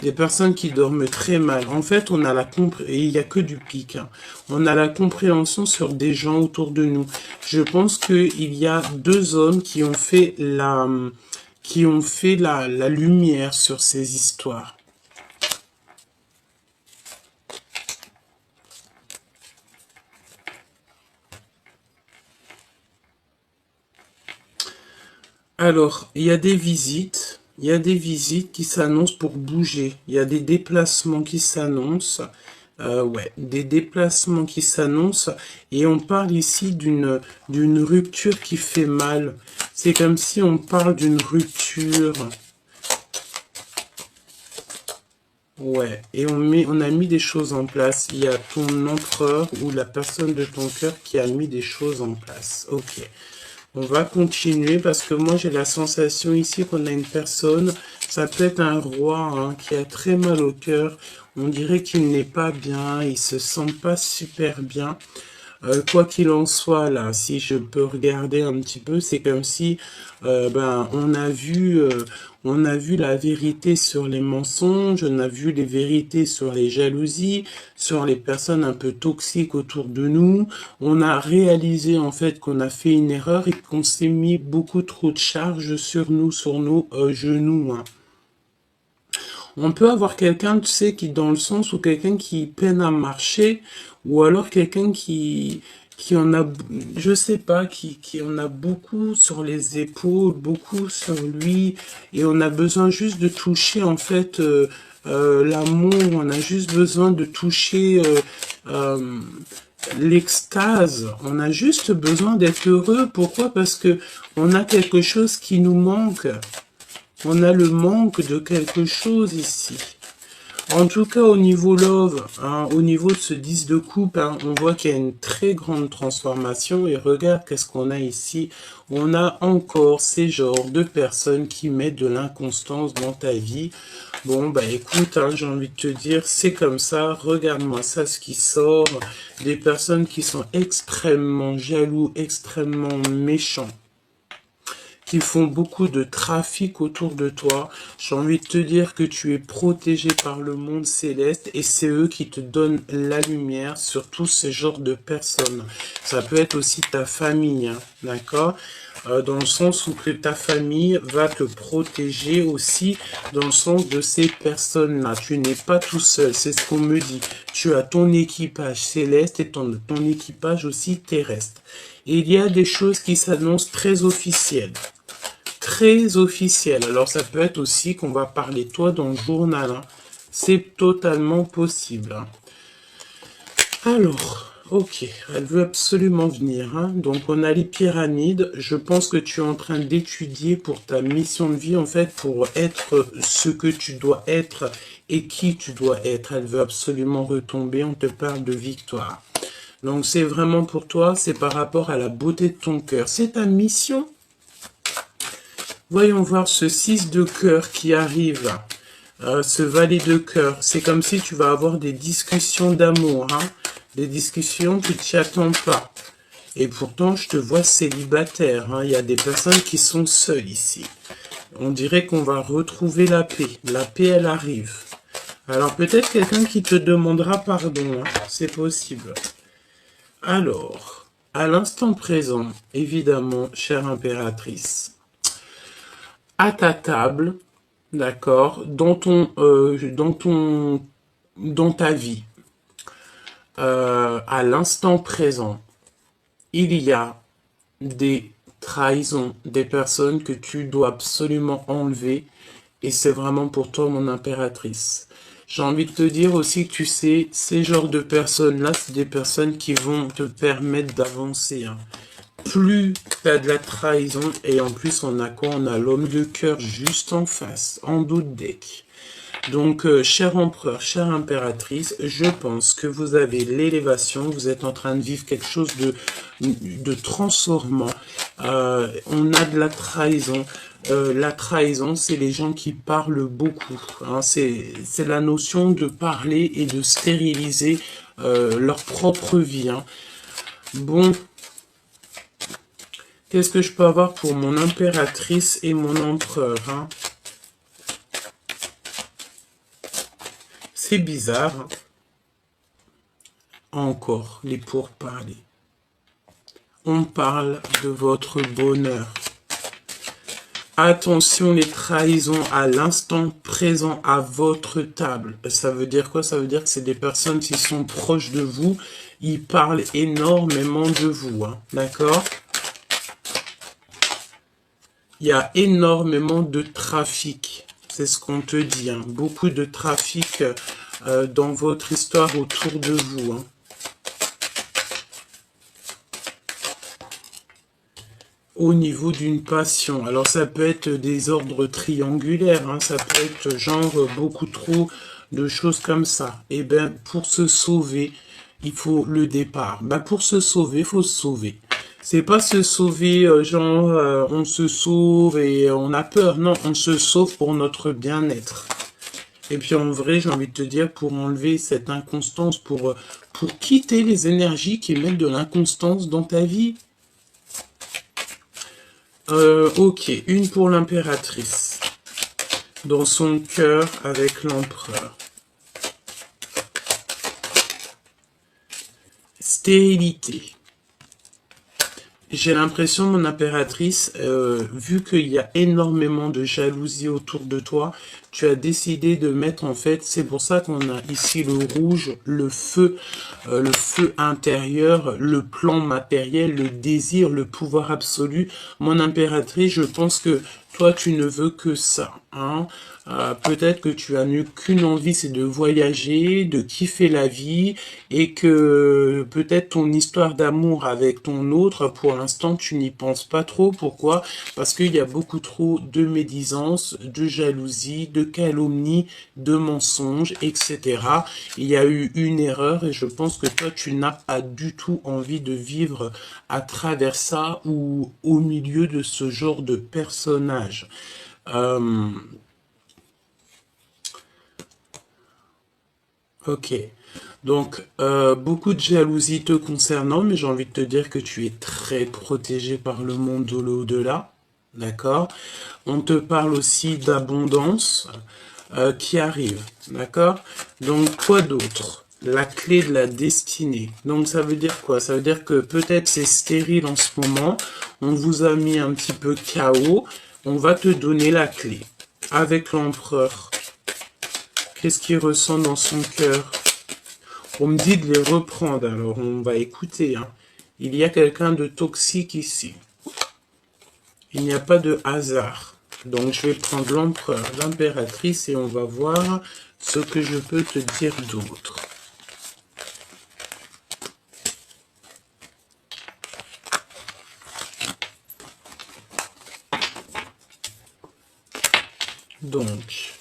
Speaker 1: Des personnes qui dorment très mal. En fait, on a et il n'y a que du pic. Hein. On a la compréhension sur des gens autour de nous. Je pense qu'il y a deux hommes qui ont fait la lumière sur ces histoires. Alors, il y a des visites. Il y a des visites qui s'annoncent pour bouger. Il y a des déplacements qui s'annoncent. Ouais, des déplacements qui s'annoncent. Et on parle ici d'une rupture qui fait mal. C'est comme si on parle d'une rupture. Ouais, et on a mis des choses en place. Il y a ton empereur ou la personne de ton cœur qui a mis des choses en place. Ok. On va continuer parce que moi j'ai la sensation ici qu'on a une personne, ça peut être un roi hein, qui a très mal au cœur. On dirait qu'il n'est pas bien, il se sent pas super bien. Quoi qu'il en soit, là, si je peux regarder un petit peu, c'est comme si, on a vu la vérité sur les mensonges, on a vu les vérités sur les jalousies, sur les personnes un peu toxiques autour de nous. On a réalisé en fait qu'on a fait une erreur et qu'on s'est mis beaucoup trop de charges sur nos genoux, hein. On peut avoir quelqu'un, tu sais, qui dans le sens où quelqu'un qui peine à marcher, ou alors quelqu'un qui en a, je sais pas, qui en a beaucoup sur les épaules, beaucoup sur lui, et on a besoin juste de toucher, en fait, l'amour, on a juste besoin de toucher l'extase, on a juste besoin d'être heureux. Pourquoi? Parce que on a quelque chose qui nous manque. On a le manque de quelque chose ici. En tout cas, au niveau love, hein, au niveau de ce 10 de coupe, hein, on voit qu'il y a une très grande transformation. Et regarde qu'est-ce qu'on a ici. On a encore ces genres de personnes qui mettent de l'inconstance dans ta vie. Bon, bah écoute, hein, j'ai envie de te dire, c'est comme ça. Regarde-moi ça, ce qui sort. Des personnes qui sont extrêmement jaloux, extrêmement méchants, qui font beaucoup de trafic autour de toi. J'ai envie de te dire que tu es protégé par le monde céleste et c'est eux qui te donnent la lumière sur tous ces genres de personnes. Ça peut être aussi ta famille, hein, d'accord? Dans le sens où que ta famille va te protéger aussi dans le sens de ces personnes-là. Tu n'es pas tout seul, c'est ce qu'on me dit. Tu as ton équipage céleste et ton équipage aussi terrestre. Et il y a des choses qui s'annoncent très officielles. Très officiel. Alors ça peut être aussi qu'on va parler de toi dans le journal, hein. C'est totalement possible, hein. Alors, ok, elle veut absolument venir, hein. Donc on a les pyramides. Je pense que tu es en train d'étudier pour ta mission de vie, en fait, pour être ce que tu dois être et qui tu dois être. Elle veut absolument retomber. On te parle de victoire. Donc c'est vraiment pour toi, c'est par rapport à la beauté de ton cœur. C'est ta mission. Voyons voir ce 6 de cœur qui arrive, ce valet de cœur. C'est comme si tu vas avoir des discussions d'amour, hein, des discussions que tu n'y attends pas. Et pourtant, je te vois célibataire, hein. Il y a des personnes qui sont seules ici. On dirait qu'on va retrouver la paix. La paix, elle arrive. Alors peut-être quelqu'un qui te demandera pardon, hein. C'est possible. Alors, à l'instant présent, évidemment, chère impératrice, à ta table, d'accord, dans ta vie, à l'instant présent, il y a des trahisons, des personnes que tu dois absolument enlever, et c'est vraiment pour toi, mon impératrice. J'ai envie de te dire aussi que tu sais, ces genres de personnes-là, c'est des personnes qui vont te permettre d'avancer, hein. Plus t'as de la trahison, et en plus on a quoi? On a l'homme de cœur juste en face, en dos de deck. Donc, cher empereur, chère impératrice, je pense que vous avez l'élévation, vous êtes en train de vivre quelque chose de transformant. On a de la trahison. La trahison, c'est les gens qui parlent beaucoup, hein. C'est la notion de parler et de stériliser leur propre vie, hein. Bon, qu'est-ce que je peux avoir pour mon impératrice et mon empereur, hein? C'est bizarre, hein. Encore les pourparlers. On parle de votre bonheur. Attention, les trahisons à l'instant présent à votre table. Ça veut dire quoi? Ça veut dire que c'est des personnes qui sont proches de vous. Ils parlent énormément de vous, hein. D'accord? Il y a énormément de trafic. C'est ce qu'on te dit, hein. Beaucoup de trafic dans votre histoire autour de vous, hein. Au niveau d'une passion. Alors ça peut être des ordres triangulaires, hein. Ça peut être genre beaucoup trop de choses comme ça. Et ben, pour se sauver, il faut le départ. Ben, pour se sauver, il faut se sauver. C'est pas se sauver, genre, on se sauve et on a peur. Non, on se sauve pour notre bien-être. Et puis en vrai, j'ai envie de te dire, pour enlever cette inconstance, pour quitter les énergies qui mettent de l'inconstance dans ta vie. Ok, une pour l'impératrice. Dans son cœur avec l'empereur. Stérilité. J'ai l'impression, mon impératrice, vu qu'il y a énormément de jalousie autour de toi, tu as décidé de mettre en fait, c'est pour ça qu'on a ici le rouge, le feu intérieur, le plan matériel, le désir, le pouvoir absolu. Mon impératrice, je pense que toi, tu ne veux que ça, hein. Peut-être que tu as n'eu qu'une envie, c'est de voyager, de kiffer la vie, et que peut-être ton histoire d'amour avec ton autre, pour l'instant, tu n'y penses pas trop. Pourquoi? Parce qu'il y a beaucoup trop de médisance, de jalousie, de calomnie, de mensonges, etc. Il y a eu une erreur et je pense que toi, tu n'as pas du tout envie de vivre à travers ça ou au milieu de ce genre de personnage. Ok. Donc, beaucoup de jalousie te concernant, mais j'ai envie de te dire que tu es très protégé par le monde de l'au-delà. D'accord? On te parle aussi d'abondance qui arrive. D'accord? Donc, quoi d'autre? La clé de la destinée. Donc, ça veut dire quoi? Ça veut dire que peut-être c'est stérile en ce moment. On vous a mis un petit peu KO. On va te donner la clé. Avec l'empereur. Qu'est-ce qu'il ressent dans son cœur? On me dit de les reprendre, alors on va écouter. Hein. Il y a quelqu'un de toxique ici. Il n'y a pas de hasard. Donc je vais prendre l'empereur, l'impératrice et on va voir ce que je peux te dire d'autre. Donc,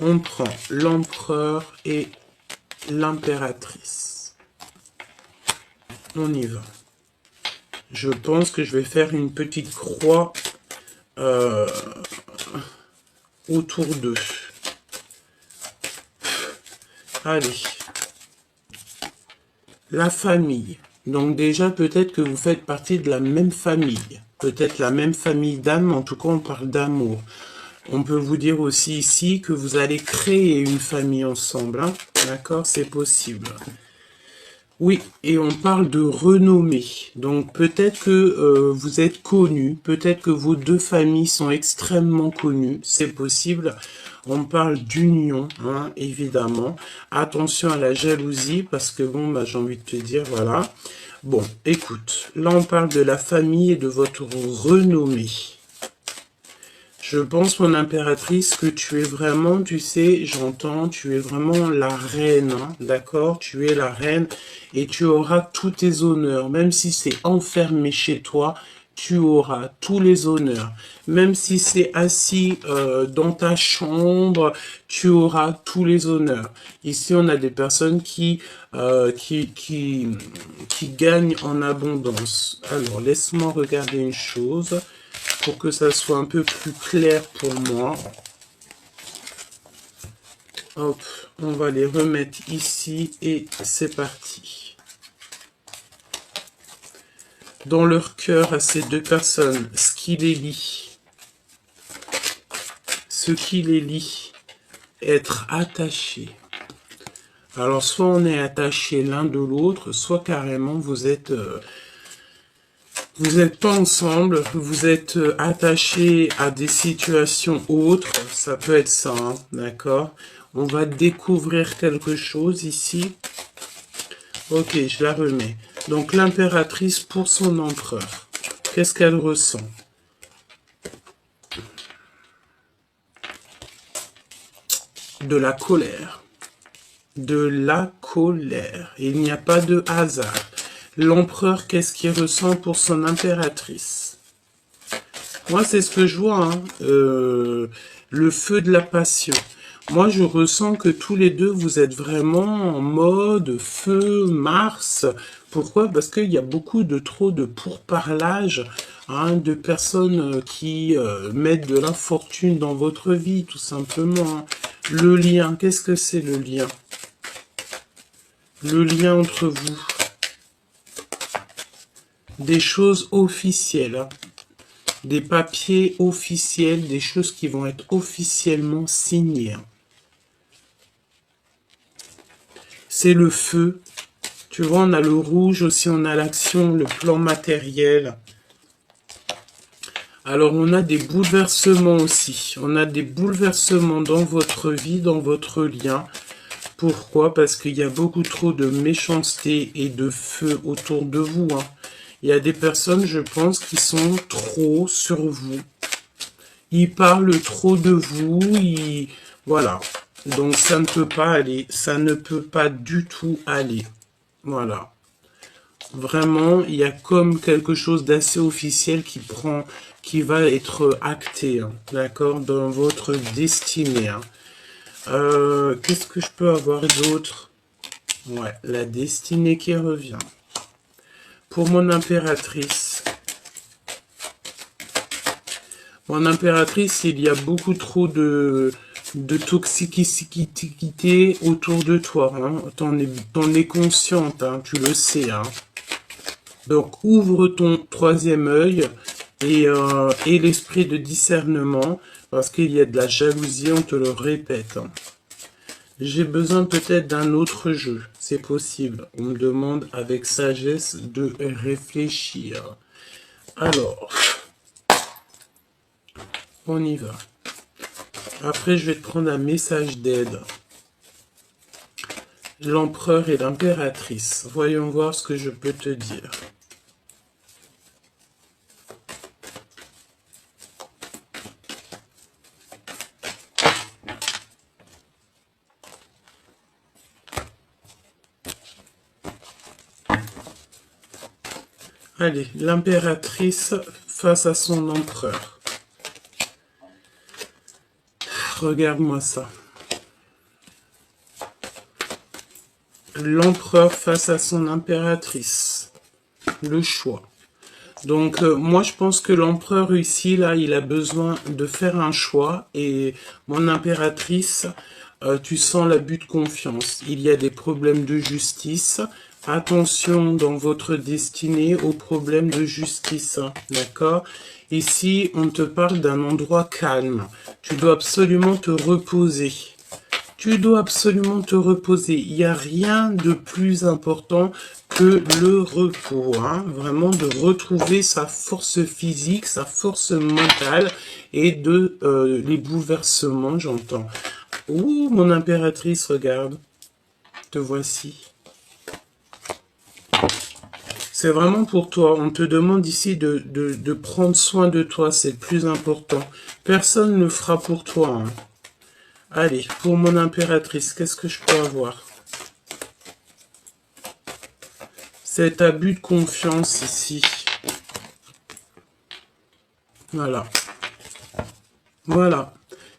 Speaker 1: on prend l'empereur et l'impératrice. On y va. Je pense que je vais faire une petite croix autour d'eux. Allez. La famille. Donc déjà, peut-être que vous faites partie de la même famille. Peut-être la même famille d'âme, en tout cas, on parle d'amour. On peut vous dire aussi ici que vous allez créer une famille ensemble. Hein. D'accord? C'est possible. Oui, et on parle de renommée. Donc peut-être que vous êtes connus, peut-être que vos deux familles sont extrêmement connues, c'est possible. On parle d'union, hein, évidemment. Attention à la jalousie, parce que bon, bah, j'ai envie de te dire, voilà. Bon, écoute, là on parle de la famille et de votre renommée. Je pense, mon impératrice, que tu es vraiment, tu sais, j'entends, tu es vraiment la reine, hein, d'accord? Tu es la reine et tu auras tous tes honneurs. Même si c'est enfermé chez toi, tu auras tous les honneurs. Même si c'est assis dans ta chambre, tu auras tous les honneurs. Ici, on a des personnes qui gagnent en abondance. Alors, laisse-moi regarder une chose pour que ça soit un peu plus clair pour moi. Hop, on va les remettre ici et c'est parti. Dans leur cœur à ces deux personnes, ce qui les lie, être attaché. Alors soit on est attaché l'un de l'autre, soit carrément vous êtes pas ensemble, vous êtes attachés à des situations autres, ça peut être ça, hein, d'accord? On va découvrir quelque chose ici. Ok, je la remets. Donc l'impératrice pour son empereur, qu'est-ce qu'elle ressent? De la colère. De la colère. Il n'y a pas de hasard. L'empereur, qu'est-ce qu'il ressent pour son impératrice? Moi, c'est ce que je vois. Hein. Le feu de la passion. Moi, je ressens que tous les deux, vous êtes vraiment en mode feu, Mars. Pourquoi? Parce qu'il y a beaucoup de trop de pourparlage, hein, de personnes qui mettent de l'infortune dans votre vie, tout simplement, hein. Le lien, qu'est-ce que c'est le lien? Le lien entre vous. Des choses officielles, hein. Des papiers officiels, des choses qui vont être officiellement signées, hein. C'est le feu. Tu vois, on a le rouge aussi, on a l'action, le plan matériel. Alors, on a des bouleversements aussi. On a des bouleversements dans votre vie, dans votre lien. Pourquoi? Parce qu'il y a beaucoup trop de méchanceté et de feu autour de vous, hein. Il y a des personnes, je pense, qui sont trop sur vous. Ils parlent trop de vous. Voilà. Donc, ça ne peut pas aller. Ça ne peut pas du tout aller. Voilà. Vraiment, il y a comme quelque chose d'assez officiel qui va être acté, hein, d'accord, dans votre destinée, hein. Qu'est-ce que je peux avoir d'autre? Ouais, la destinée qui revient. Pour mon impératrice. Mon impératrice, il y a beaucoup trop de toxicité autour de toi, hein. T'en es consciente, hein, tu le sais, hein. Donc, ouvre ton troisième œil et l'esprit de discernement, parce qu'il y a de la jalousie, on te le répète, hein. J'ai besoin peut-être d'un autre jeu, c'est possible. On me demande avec sagesse de réfléchir. Alors, on y va. Après, je vais te prendre un message d'aide. L'empereur et l'impératrice. Voyons voir ce que je peux te dire. Allez, l'impératrice face à son empereur. Regarde-moi ça. L'empereur face à son impératrice. Le choix. Donc, moi, je pense que l'empereur ici, là, il a besoin de faire un choix. Et mon impératrice, tu sens l'abus de confiance. Il y a des problèmes de justice. Attention dans votre destinée aux problèmes de justice, hein, d'accord? Ici, on te parle d'un endroit calme. Tu dois absolument te reposer. Tu dois absolument te reposer. Il n'y a rien de plus important que le repos, hein. Vraiment de retrouver sa force physique, sa force mentale et de les bouleversements, j'entends. Ouh, mon impératrice, regarde. Te voici. C'est vraiment pour toi. On te demande ici de prendre soin de toi. C'est le plus important. Personne ne le fera pour toi, hein. Allez, pour mon impératrice, qu'est-ce que je peux avoir? Cet abus de confiance ici. Voilà. Voilà.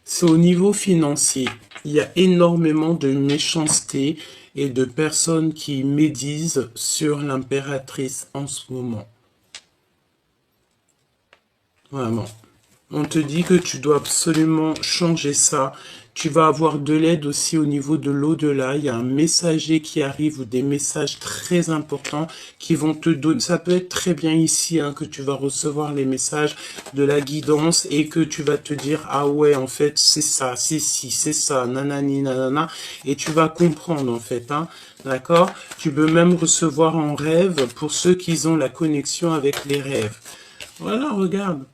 Speaker 1: C'est au niveau financier. Il y a énormément de méchanceté et de personnes qui médisent sur l'impératrice en ce moment. Vraiment. On te dit que tu dois absolument changer ça. Tu vas avoir de l'aide aussi au niveau de l'au-delà. Il y a un messager qui arrive ou des messages très importants qui vont te donner. Ça peut être très bien ici, hein, que tu vas recevoir les messages de la guidance et que tu vas te dire, ah ouais, en fait, c'est ça, c'est ci, c'est ça, nanani, nanana. Et tu vas comprendre, en fait, hein. D'accord? Tu peux même recevoir en rêve pour ceux qui ont la connexion avec les rêves. Voilà, regarde.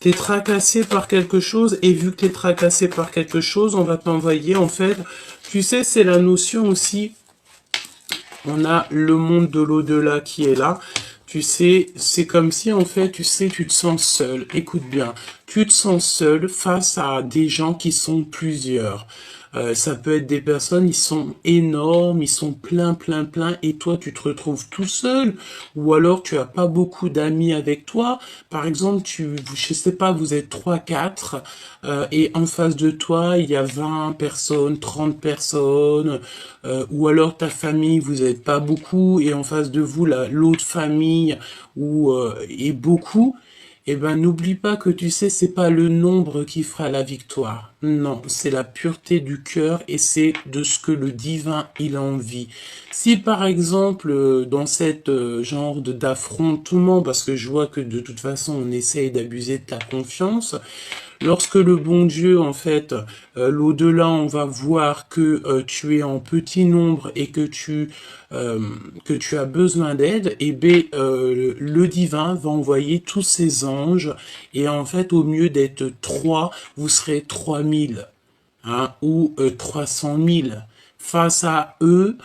Speaker 1: T'es tracassé par quelque chose, et vu que t'es tracassé par quelque chose, on va t'envoyer, en fait, tu sais, c'est la notion aussi, on a le monde de l'au-delà qui est là, tu sais, c'est comme si, en fait, tu sais, tu te sens seul, écoute bien, tu te sens seul face à des gens qui sont plusieurs. Ça peut être des personnes, ils sont énormes, ils sont plein, plein, plein, et toi, tu te retrouves tout seul, ou alors tu as pas beaucoup d'amis avec toi. Par exemple, je sais pas, vous êtes 3, 4, et en face de toi, il y a 20 personnes, 30 personnes, ou alors ta famille, vous êtes pas beaucoup, et en face de vous, l'autre famille, est beaucoup. Eh ben, n'oublie pas que tu sais, c'est pas le nombre qui fera la victoire. Non, c'est la pureté du cœur et c'est de ce que le divin il a envie. Si par exemple, dans cette genre d'affrontement, parce que je vois que de toute façon on essaye d'abuser de ta confiance, lorsque le bon Dieu, en fait, l'au-delà, on va voir que tu es en petit nombre et que tu as besoin d'aide, et bien le divin va envoyer tous ses anges, et en fait, au mieux d'être 3, vous serez 3000, hein, ou 300 000. Face à eux,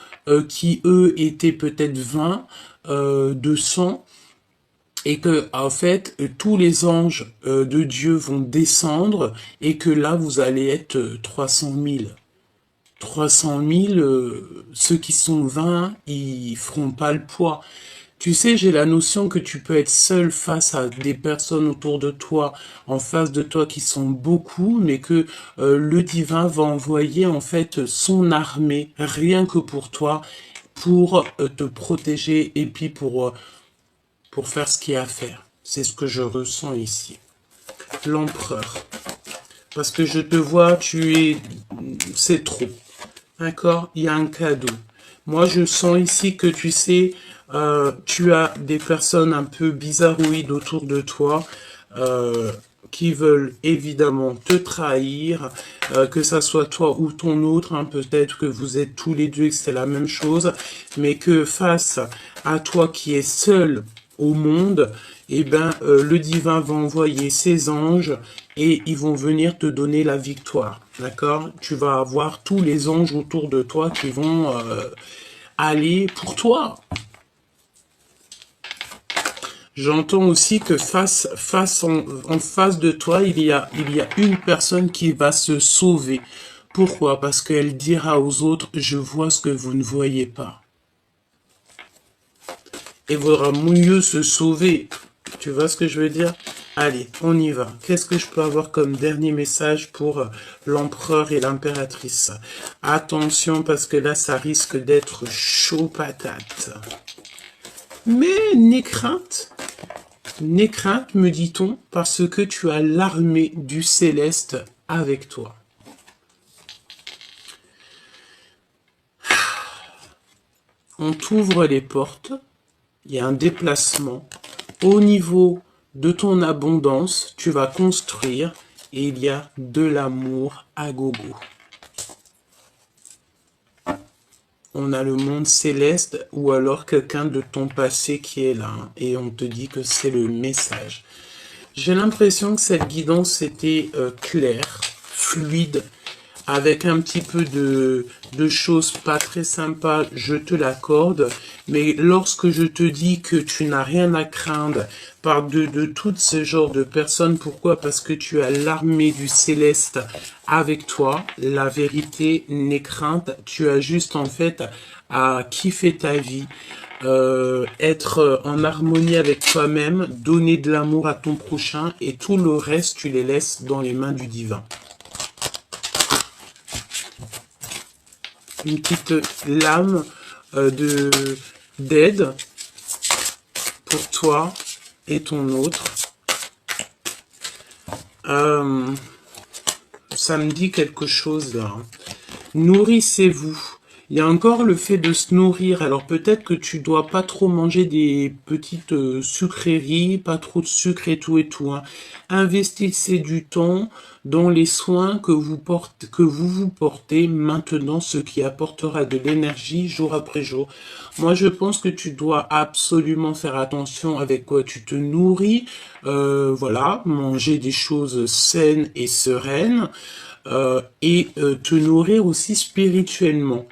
Speaker 1: qui eux étaient peut-être 20, 200, et que en fait tous les anges de Dieu vont descendre et que là vous allez être 300 000. 300 000, ceux qui sont 20, ils feront pas le poids. Tu sais, j'ai la notion que tu peux être seul face à des personnes autour de toi, en face de toi qui sont beaucoup, mais que le divin va envoyer en fait son armée rien que pour toi, pour te protéger et puis pour faire ce qu'il y a à faire. C'est ce que je ressens ici. L'empereur. Parce que je te vois, c'est trop. D'accord? Il y a un cadeau. Moi, je sens ici que tu sais, tu as des personnes un peu bizarroïdes autour de toi, qui veulent évidemment te trahir, que ça soit toi ou ton autre, hein, peut-être que vous êtes tous les deux et que c'est la même chose, mais que face à toi qui es seul au monde, eh ben, le divin va envoyer ses anges et ils vont venir te donner la victoire. D'accord? Tu vas avoir tous les anges autour de toi qui vont aller pour toi. J'entends aussi que en face de toi, il y a une personne qui va se sauver. Pourquoi? Parce qu'elle dira aux autres, je vois ce que vous ne voyez pas. Et vaudra mieux se sauver. Tu vois ce que je veux dire? Allez, on y va. Qu'est-ce que je peux avoir comme dernier message pour l'empereur et l'impératrice? Attention, parce que là, ça risque d'être chaud patate. Mais n'aie crainte, me dit-on, parce que tu as l'armée du céleste avec toi. On t'ouvre les portes, il y a un déplacement. Au niveau de ton abondance, tu vas construire et il y a de l'amour à gogo. On a le monde céleste ou alors quelqu'un de ton passé qui est là, hein, et on te dit que c'est le message. J'ai l'impression que cette guidance était claire, fluide, avec un petit peu de choses pas très sympas, je te l'accorde, mais lorsque je te dis que tu n'as rien à craindre de tout ce genre de personnes, pourquoi? Parce que tu as l'armée du céleste avec toi, la vérité n'est crainte, tu as juste en fait à kiffer ta vie, être en harmonie avec toi-même, donner de l'amour à ton prochain et tout le reste tu les laisses dans les mains du divin. Une petite lame d'aide pour toi et ton autre. Ça me dit quelque chose là. Nourrissez-vous. Il y a encore le fait de se nourrir. Alors peut-être que tu dois pas trop manger des petites sucreries, pas trop de sucre et tout. Hein. Investissez du temps dans les soins que vous vous portez maintenant, ce qui apportera de l'énergie jour après jour. Moi, je pense que tu dois absolument faire attention avec quoi tu te nourris. Voilà, manger des choses saines et sereines. Et te nourrir aussi spirituellement.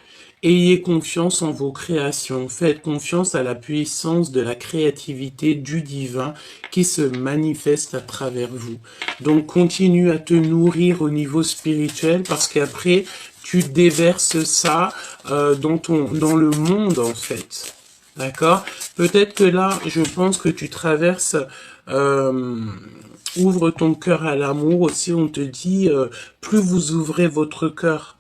Speaker 1: Ayez confiance en vos créations, faites confiance à la puissance de la créativité du divin qui se manifeste à travers vous. Donc continue à te nourrir au niveau spirituel parce qu'après, tu déverses ça dans le monde, en fait. D'accord? Peut-être que là, je pense que tu traverses... ouvre ton cœur à l'amour aussi. On te dit, plus vous ouvrez votre cœur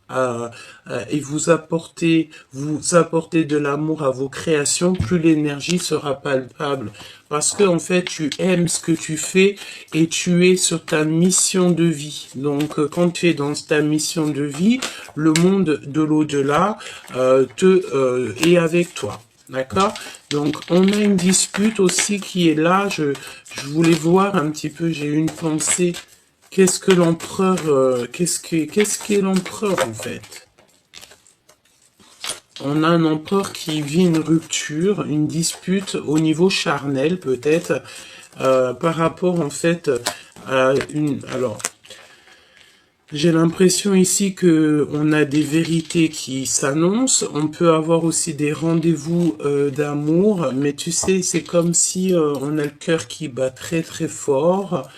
Speaker 1: et vous apportez de l'amour à vos créations, plus l'énergie sera palpable. Parce que en fait, tu aimes ce que tu fais et tu es sur ta mission de vie. Donc, quand tu es dans ta mission de vie, le monde de l'au-delà est avec toi. D'accord? Donc, on a une dispute aussi qui est là. Je voulais voir un petit peu, j'ai eu une pensée. Qu'est-ce que l'empereur, qu'est-ce qu'est l'empereur, en fait? On a un empereur qui vit une rupture, une dispute au niveau charnel, peut-être, par rapport, en fait, à alors, j'ai l'impression ici que on a des vérités qui s'annoncent. On peut avoir aussi des rendez-vous d'amour, mais tu sais, c'est comme si on a le cœur qui bat très très fort.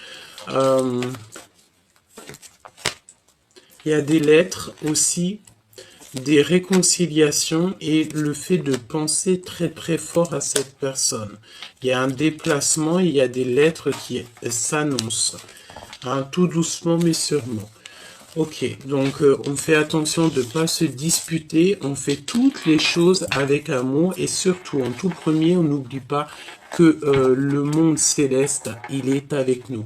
Speaker 1: Il y a des lettres aussi, des réconciliations et le fait de penser très très fort à cette personne. Il y a un déplacement, il y a des lettres qui s'annoncent, hein, tout doucement mais sûrement. Ok, donc on fait attention de ne pas se disputer, on fait toutes les choses avec amour et surtout en tout premier, on n'oublie pas que le monde céleste, il est avec nous.